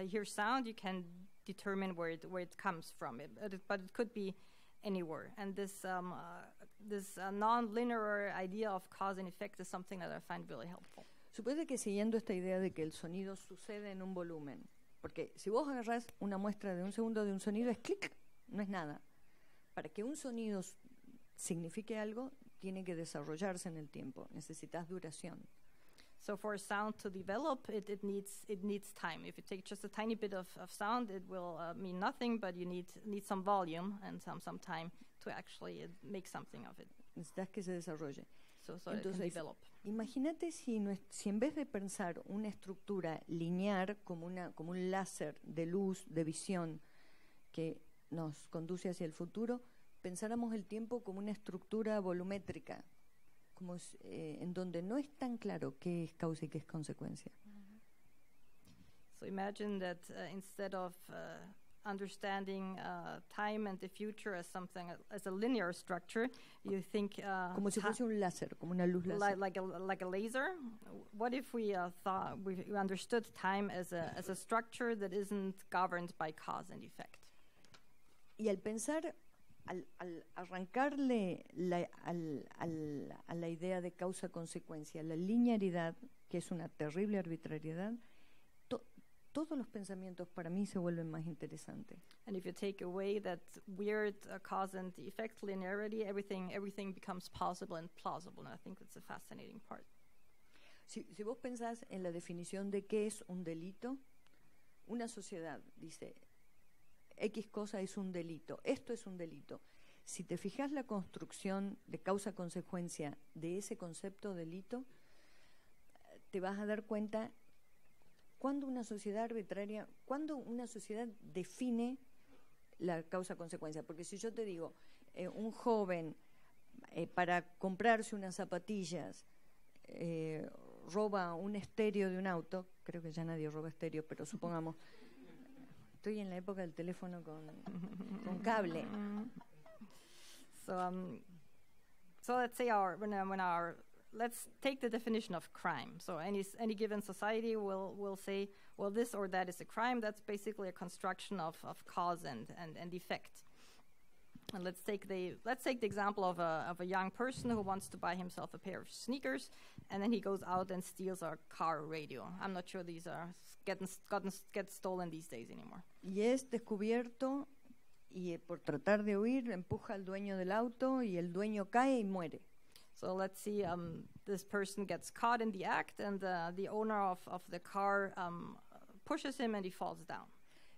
hear sound, you can determine where it comes from. But it could be anywhere. And this non-linear idea of cause and effect is something that I find really helpful. Supone que siguiendo esta idea de que el sonido sucede en un volumen, porque si vos agarrás una muestra de un segundo de un sonido, es clic, no es nada. Para que un sonido signifique algo, tiene que desarrollarse en el tiempo, necesitas duración. So for a sound to develop, it needs time. If you take just a tiny bit of sound, it will mean nothing, but you need some volume and some time to actually make something of it. Necesitas que se desarrolle. So it can develop. Imagínate si en vez de pensar una estructura lineal como un láser de luz, de visión, que nos conduce hacia el futuro, pensáramos el tiempo como una estructura volumétrica, como en donde no es tan claro qué es causa y qué es consecuencia. So imagine that instead of understanding time and the future as a linear structure, you think como si fuese un láser, como una luz láser. like a laser. What if we thought we understood time as a structure that isn't governed by cause and effect? Y al pensar, al arrancarle a la idea de causa-consecuencia, la linearidad, que es una terrible arbitrariedad, todos los pensamientos para mí se vuelven más interesantes. And if you take away that weird cause and effect linearity, everything becomes possible and plausible. And I think that's a fascinating part. Si vos pensás en la definición de qué es un delito, una sociedad dice, X cosa es un delito, esto es un delito. Si te fijas la construcción de causa-consecuencia de ese concepto delito, te vas a dar cuenta cuando una sociedad arbitraria, cuando una sociedad define la causa-consecuencia. Porque si yo te digo, un joven para comprarse unas zapatillas roba un estéreo de un auto, creo que ya nadie roba estéreo, pero supongamos, estoy en la época del teléfono con cable. So let's say let's take the definition of crime. So any given society will say, well, this or that is a crime. That's basically a construction of cause and effect. And let's take the example of a young person who wants to buy himself a pair of sneakers, and then he goes out and steals a car radio. I'm not sure these are get stolen these days anymore. Y es descubierto y por tratar de huir empuja al dueño del auto y el dueño cae y muere. So let's see, this person gets caught in the act, and the owner of the car pushes him and he falls down.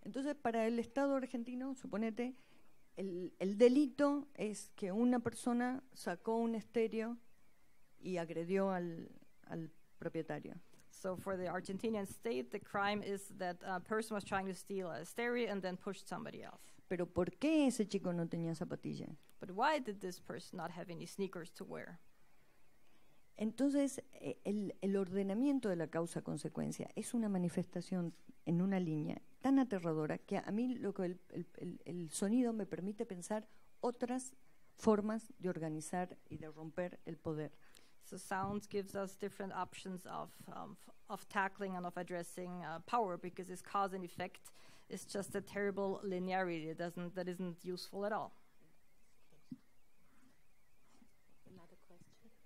Entonces, para el Estado argentino, suponete, el delito es que una persona sacó un estéreo y agredió al propietario. So for the Argentinian state, the crime is that a person was trying to steal a stereo and then pushed somebody else. Pero ¿por qué ese chico no tenía zapatillas? But why did this person not have any sneakers to wear? Entonces, el ordenamiento de la causa-consecuencia es una manifestación en una línea tan aterradora que a mí lo que el sonido me permite pensar otras formas de organizar y de romper el poder. So sound gives us different options of tackling and of addressing power, because this cause and effect is just a terrible linearity that isn't useful at all. Another question.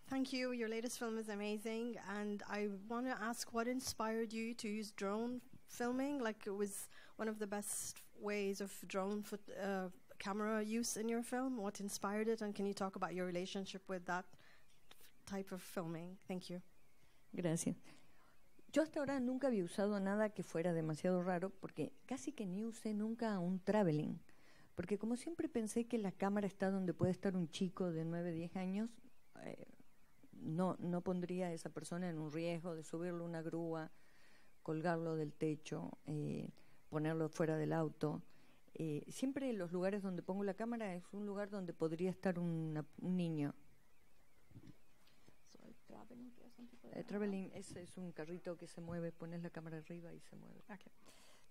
Thank you. Your latest film is amazing, and I want to ask what inspired you to use drone filming? Like, it was one of the best ways of drone camera use in your film. What inspired it, and can you talk about your relationship with that type of filming? Thank you. Gracias. Yo hasta ahora nunca había usado nada que fuera demasiado raro, porque casi que ni usé nunca un traveling. Porque como siempre pensé que la cámara está donde puede estar un chico de 9, 10 años, no pondría a esa persona en un riesgo de subirlo a una grúa, colgarlo del techo, ponerlo fuera del auto. Siempre los lugares donde pongo la cámara es un lugar donde podría estar un niño. Traveling es un carrito que se mueve, pones la cámara arriba y se mueve. Okay.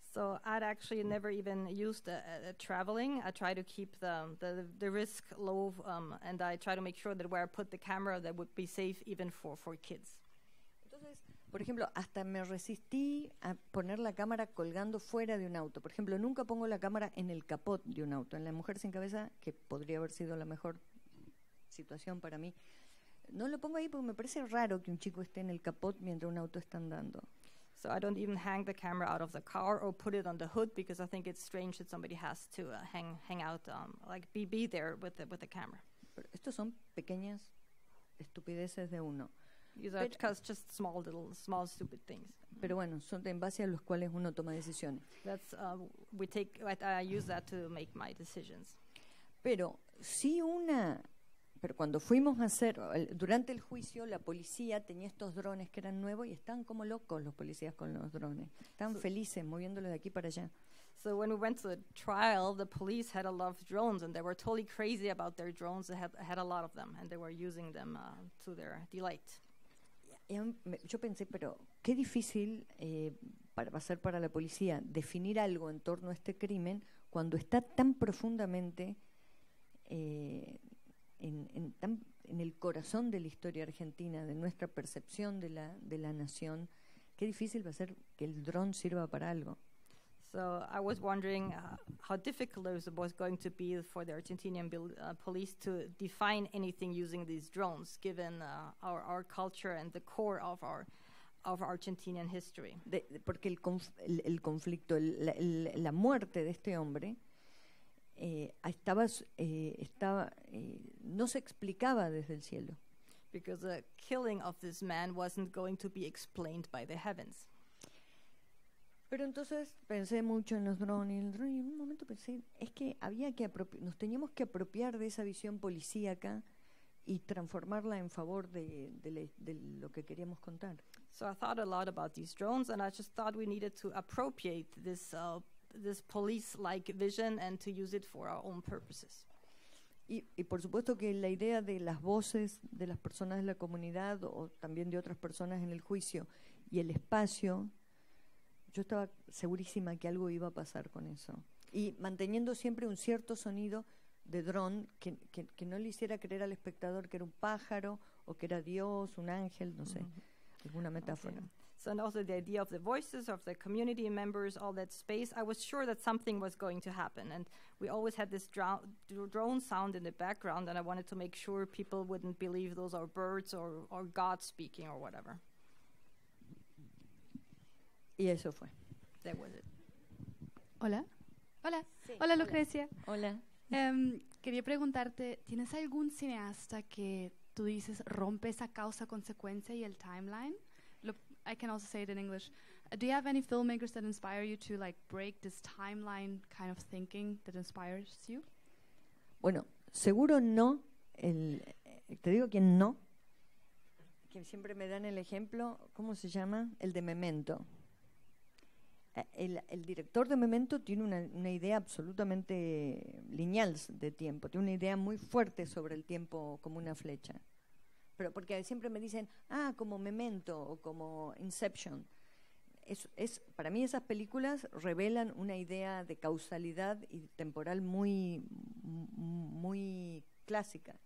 So I'd actually never even used a traveling. I try to keep the risk low, and I try to make sure that where I put the camera that would be safe even for kids. Entonces, por ejemplo, hasta me resistí a poner la cámara colgando fuera de un auto. Por ejemplo, nunca pongo la cámara en el capot de un auto. En La Mujer sin Cabeza, que podría haber sido la mejor situación para mí, no lo pongo ahí porque me parece raro que un chico esté en el capot mientras un auto está andando. So I don't even hang the camera out of the car or put it on the hood, because I think it's strange that somebody has to hang out, like be there with the camera. Pero estos son pequeñas estupideces de uno. These are just small stupid things. Pero bueno, son en base a los cuales uno toma decisiones. That's I use that to make my decisions. Pero cuando fuimos a hacer, durante el juicio, la policía tenía estos drones que eran nuevos y estaban como locos los policías con los drones. Estaban felices moviéndolos de aquí para allá. So when we went to the trial, the police had a lot of drones, and they were totally crazy about their drones. They had a lot of them, and they were using them to their delight. Yo pensé, pero qué difícil va a ser para la policía definir algo en torno a este crimen cuando está tan profundamente en el corazón de la historia argentina, de nuestra percepción de la nación. Qué difícil va a ser que el dron sirva para algo. So I was wondering how difficult it was going to be for the Argentinian police to define anything using these drones, given our culture and the core of of Argentinian history. Porque el conflicto, la muerte de este hombre no se explicaba desde el cielo. Because the killing of this man wasn't going to be explained by the heavens. Pero entonces pensé mucho en los drones, y en un momento pensé, es que nos teníamos que apropiar de esa visión policíaca y transformarla en favor de lo que queríamos contar. So I thought a lot about these drones, and I just thought we needed to appropriate this police-like vision and to use it for our own purposes. Y por supuesto que la idea de las voces de las personas de la comunidad o también de otras personas en el juicio y el espacio, yo estaba segurísima que algo iba a pasar con eso. Y manteniendo siempre un cierto sonido de dron que no le hiciera creer al espectador que era un pájaro o que era Dios, un ángel, no sé, alguna metáfora. Okay. So, and also the idea of the voices of the community members, all that space, I was sure that something was going to happen. And we always had this drone sound in the background, and I wanted to make sure people wouldn't believe those are birds or God speaking or whatever. Y eso fue. That was it. Hola. Hola. Sí, Hola, Lucrecia. Hola. Quería preguntarte, ¿tienes algún cineasta que tú dices rompe esa causa-consecuencia y el timeline? I can also say it in English. Do you have any filmmakers that inspire you to like break this timeline kind of thinking that inspires you? Bueno, seguro no. Te digo quién no. Que siempre me dan el ejemplo, ¿cómo se llama? El de Memento. El director de Memento tiene una idea absolutamente lineal de tiempo, tiene una idea muy fuerte sobre el tiempo como una flecha. Pero porque siempre me dicen, como Memento o como Inception. Para mí esas películas revelan una idea de causalidad y temporal muy clásica.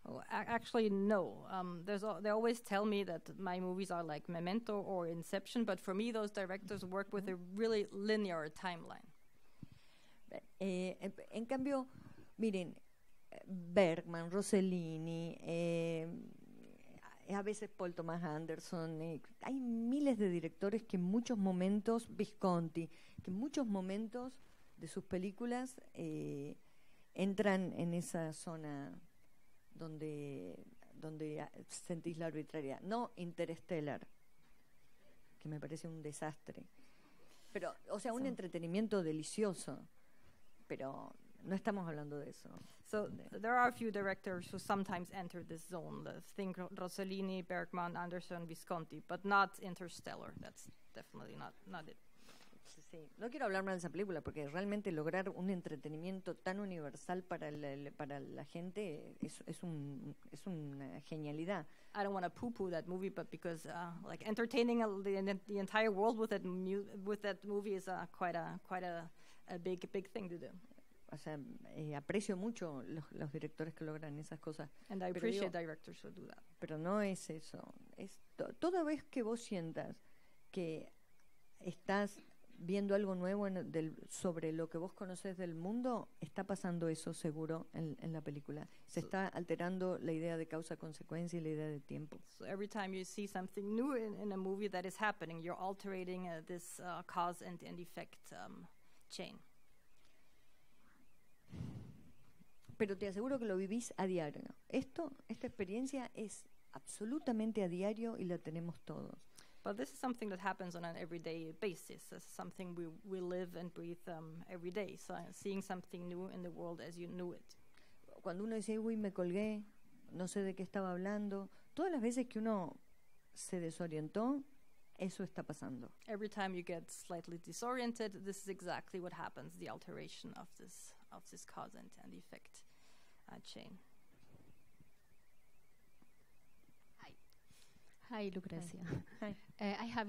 Oh, actually, no. They always tell me that my movies are like Memento or Inception, but for me, those directors work with a really linear timeline. En cambio, miren, Bergman, Rossellini, a veces Paul Thomas Anderson, hay miles de directores que en muchos momentos, Visconti, que en muchos momentos de sus películas entran en esa zona donde sentís la arbitrariedad. No Interstellar, que me parece un desastre. Pero, o sea, un entretenimiento delicioso, pero no estamos hablando de eso. So there are a few directors who sometimes enter this zone. Think Rossellini, Bergman, Anderson, Visconti, but not Interstellar. That's definitely not it. Sí. No quiero hablar más de esa película porque realmente lograr un entretenimiento tan universal para la gente es una genialidad. I don't want to poo-poo that movie, but because like entertaining the entire world with that movie is quite a big thing to do. O sea, aprecio mucho los directores que logran esas cosas. And I appreciate directors who do that. Pero no es eso. Es toda vez que vos sientas que estás viendo algo nuevo sobre lo que vos conocés del mundo, está pasando eso seguro en la película. Se está alterando la idea de causa-consecuencia y la idea de tiempo. So every time you see something new in a movie that is happening, you're altering this cause and effect chain. Pero te aseguro que lo vivís a diario. Esta experiencia es absolutamente a diario y la tenemos todos. But this is something that happens on an everyday basis. It's something we live and breathe every day. So seeing something new in the world as you knew it. Cuando uno dice, uy, me colgué, no sé de qué estaba hablando, todas las veces que uno se desorientó, eso está pasando. Every time you get slightly disoriented, this is exactly what happens, the alteration of this cause and effect chain. Hi, Lucrecia. Hi. I have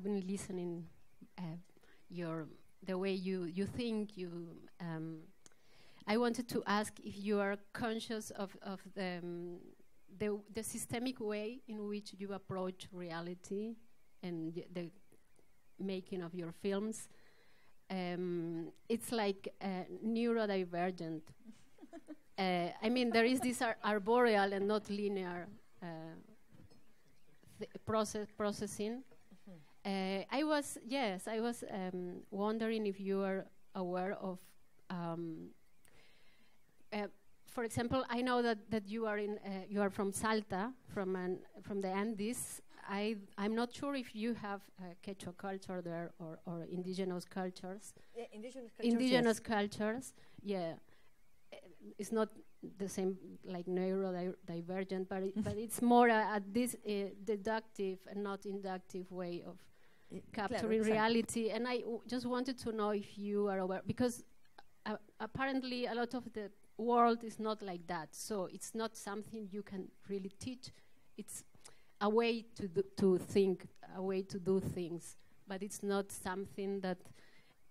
been listening the way you think. I wanted to ask if you are conscious of the systemic way in which you approach reality and the making of your films. It's like neurodivergent. I mean, there is this arboreal and not linear processing. I was wondering if you are aware of. For example, I know that you are from Salta, from the Andes. I'm not sure if you have Quechua culture there or indigenous cultures. Indigenous cultures, yeah. It's not the same like neurodivergent, but it's more this deductive and not inductive way of capturing reality. And I just wanted to know if you are aware, because apparently a lot of the world is not like that. So it's not something you can really teach. It's a way to think, a way to do things, but it's not something that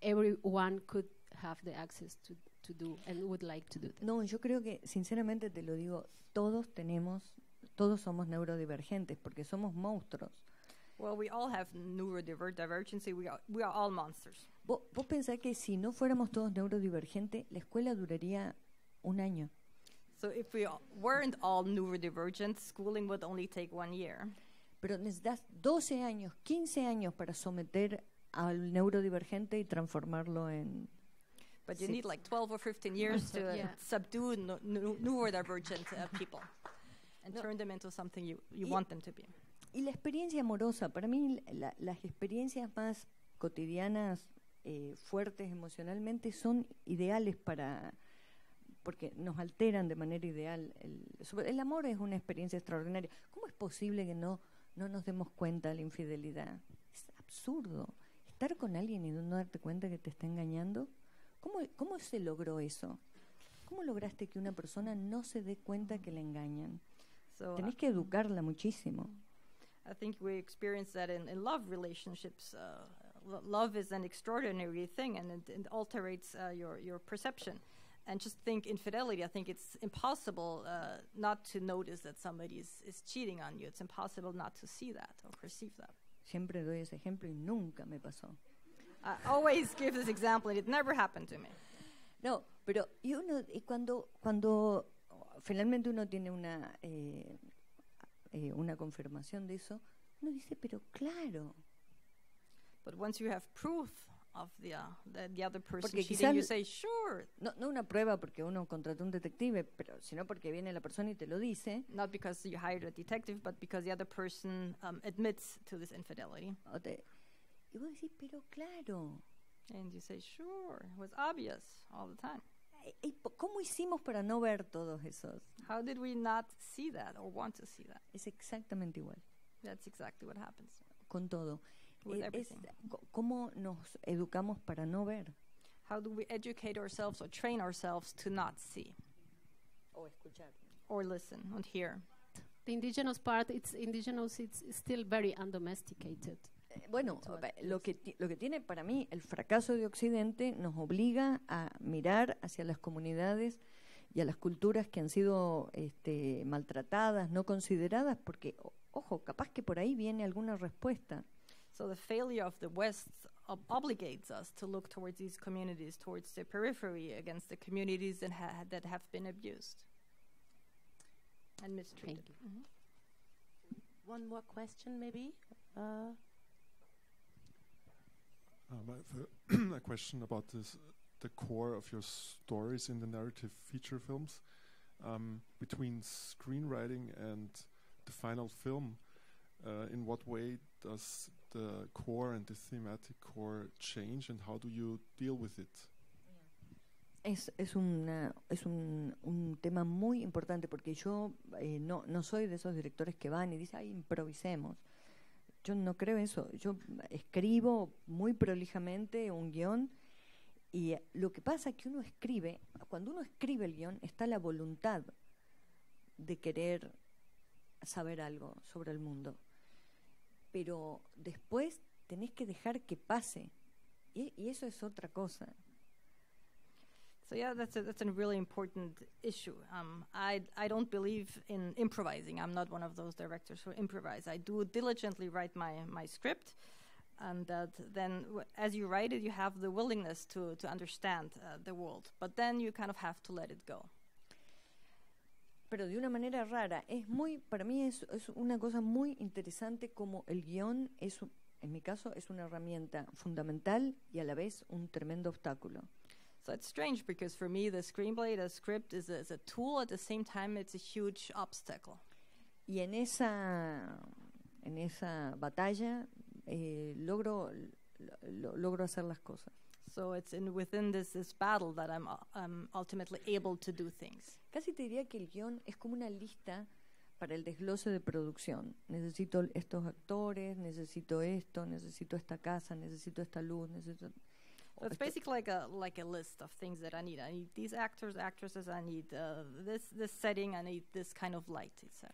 everyone could have the access to do and would like to do that. No, yo creo que, sinceramente te lo digo, todos somos neurodivergentes porque somos monstruos. Well, we all have neurodivergency. We are all monsters. Vos pensás que si no fuéramos todos neurodivergentes, la escuela duraría un año. So if we weren't all neurodivergent, schooling would only take 1 year. Pero necesitas 12 años, 15 años para someter al neurodivergente y transformarlo en... But you need like 12 or 15 years to subdue neurodivergent people and turn them into something you want them to be. Y la experiencia amorosa, para mí las experiencias más cotidianas, fuertes emocionalmente, son ideales porque nos alteran de manera ideal. El amor es una experiencia extraordinaria. ¿Cómo es posible que no nos demos cuenta de la infidelidad? Es absurdo. Estar con alguien y no darte cuenta que te está engañando. ¿Cómo se logró eso? ¿Cómo lograste que una persona no se dé cuenta que la engañan? Tenés que educarla muchísimo. I think we experience that in love relationships. Love is an extraordinary thing, and it alterates your perception. And just think infidelity, I think it's impossible not to notice that somebody is cheating on you. It's impossible not to see that or perceive that. Siempre doy ese ejemplo y nunca me pasó. I always give this example, and it never happened to me. No, pero cuando finalmente uno tiene una confirmación de eso, uno dice, pero claro. But once you have proof of the other person Porque cheating, you say, sure. No una prueba porque uno contrató un detective, pero sino porque viene la persona y te lo dice. Not because you hired a detective, but because the other person admits to this infidelity. Y vos decís, pero claro. And you say, sure, it was obvious all the time. ¿Cómo hicimos para no ver todos esos? How did we not see that or want to see that? Es exactamente igual. That's exactly what happens. Con todo. With everything. ¿Cómo nos educamos para no ver? How do we educate ourselves or train ourselves to not see? O escuchar. Or listen and hear. The indigenous part, it's still very undomesticated. Bueno, lo que tiene para mí el fracaso de Occidente nos obliga a mirar hacia las comunidades y a las culturas que han sido maltratadas, no consideradas, porque, ojo, capaz que por ahí viene alguna respuesta. So the failure of the West obligates us to look towards these communities, towards the periphery, against the communities that have been abused and mistreated. One more question, maybe? A question about the core of your stories in the narrative feature films. Between screenwriting and the final film, in what way does the core and the thematic core change, and how do you deal with it? Es un tema muy importante porque yo no soy de esos directores que van y dicen, ay, improvisemos. Yo no creo eso. Yo escribo muy prolijamente un guión y lo que pasa es que cuando uno escribe el guión está la voluntad de querer saber algo sobre el mundo. Pero después tenés que dejar que pase y eso es otra cosa. So yeah, that's a really important issue. I don't believe in improvising. I'm not one of those directors who improvise. I do diligently write my script, and then as you write it, you have the willingness to understand the world. But then you kind of have to let it go. pero de una manera rara. Para mí es una cosa muy interesante como el guión en mi caso, es una herramienta fundamental y a la vez un tremendo obstáculo. So it's strange because for me the screenplay, the script is a tool, at the same time it's a huge obstacle. Y en esa batalla logro hacer las cosas. So it's within this battle that I'm ultimately able to do things. Casi te diría que el guión es como una lista para el desglose de producción. Necesito estos actores, necesito esto, necesito esta casa, necesito esta luz, necesito... So it's basically like a list of things that I need. I need these actors, actresses. I need this setting. I need this kind of light, etc.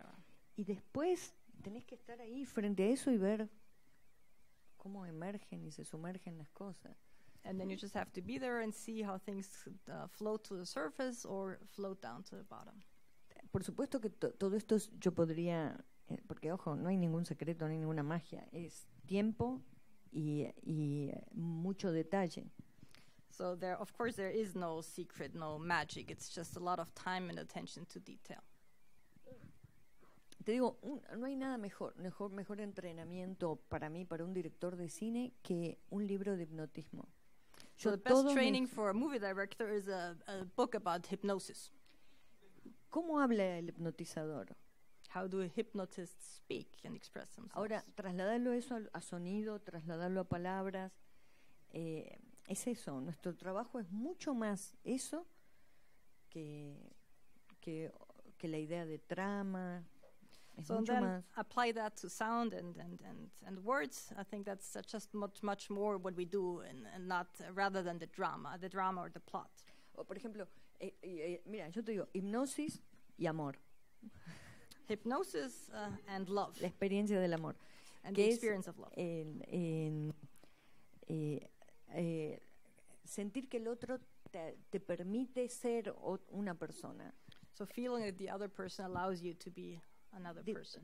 Y después tenés que estar ahí frente a eso y ver cómo emergen y se sumergen las cosas. And then you just have to be there and see how things float to the surface or float down to the bottom. Por supuesto que todo esto yo podría, porque ojo, no hay ningún secreto, no hay ninguna magia, es tiempo y mucho detalle. So of course there is no secret, no magic. It's just a lot of time and attention to detail. Te digo, no hay nada mejor entrenamiento para mí, para un director de cine, que un libro de hipnotismo. So the best training for a movie director is a book about hypnosis. ¿Cómo habla el hipnotizador? How do hypnotists speak and express themselves? Ahora, trasladarlo eso a sonido, trasladarlo a palabras, es eso. Nuestro trabajo es mucho más eso que la idea de trama. Es so mucho then más. Apply that to sound and words. I think that's just much more what we do, and not rather than the drama or the plot. O por ejemplo, mira, yo te digo, hipnosis y amor. Hypnosis and love. La experiencia del amor. And the experience of love. Sentir que el otro te permite ser una persona. So feeling that the other person allows you to be another person.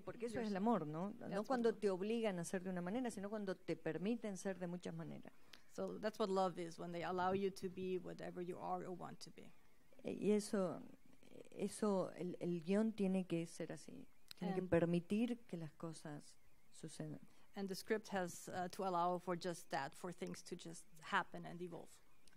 Porque eso es el amor, ¿no? No cuando te obligan a ser de una manera, sino cuando te permiten ser de muchas maneras. So that's what love is, when they allow you to be whatever you are or want to be. Y eso el guión tiene que ser así. Tiene que permitir que las cosas sucedan. And the script has to allow for just that, for things to just happen and evolve.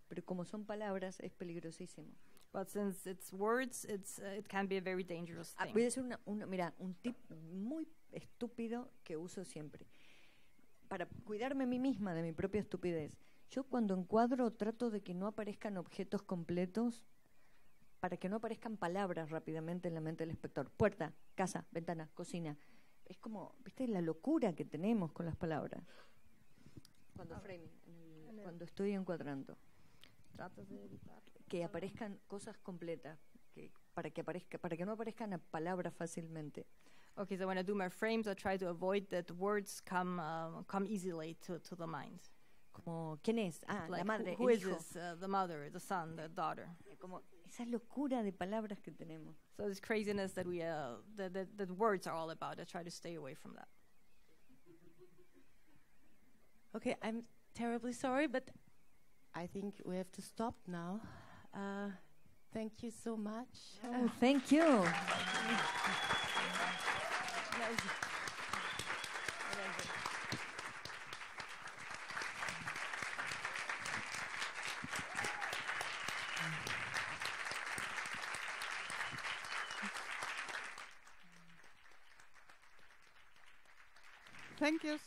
Pero como son palabras, es peligrosísimo. But since it's words, it can be a very dangerous thing. Voy a decir un tip muy estúpido que uso siempre. Para cuidarme a mí misma de mi propia estupidez. Yo cuando encuadro trato de que no aparezcan objetos completos, para que no aparezcan palabras rápidamente en la mente del espectador. Puerta, casa, ventana, cocina. Es como, ¿viste? La locura que tenemos con las palabras. Cuando estoy encuadrando. Trato de evitar que aparezcan cosas completas, para que no aparezcan palabras fácilmente. Okay, so when I do my frames, I try to avoid that words come easily to the mind. Como, ¿quién es? Like la madre, who el is hijo. this? The mother, the son, the daughter. Como esa locura de palabras que tenemos. So this craziness that that words are all about. I try to stay away from that. Okay, I'm terribly sorry, but I think we have to stop now. Thank you so much. Oh, thank you. Thank you.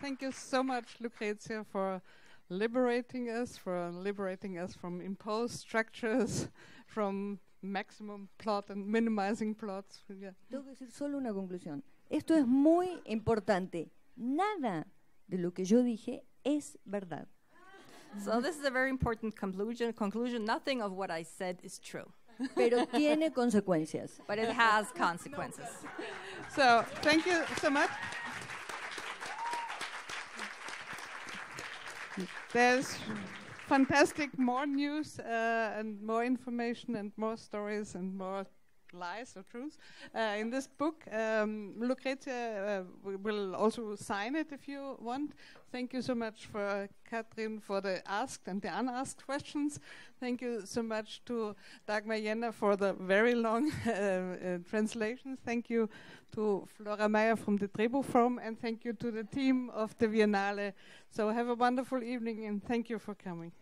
Thank you so much, Lucrezia, for liberating us from imposed structures, from maximum plot and minimizing plots. Yeah. Tengo que decir solo una conclusión. Esto es muy importante. Nada de lo que yo dije es verdad. So this is a very important conclusion. Nothing of what I said is true. Pero tiene consecuencias. But it has consequences. So thank you so much. There's fantastic more news and more information and more stories and more lies or truths in this book. Lucrezia will also sign it if you want. Thank you so much for Katrin for the asked and the unasked questions. Thank you so much to Dagmar Jenner for the very long translations. Thank you to Flora Meyer from the Drehbuchforum, and thank you to the team of the Biennale. So have a wonderful evening, and thank you for coming.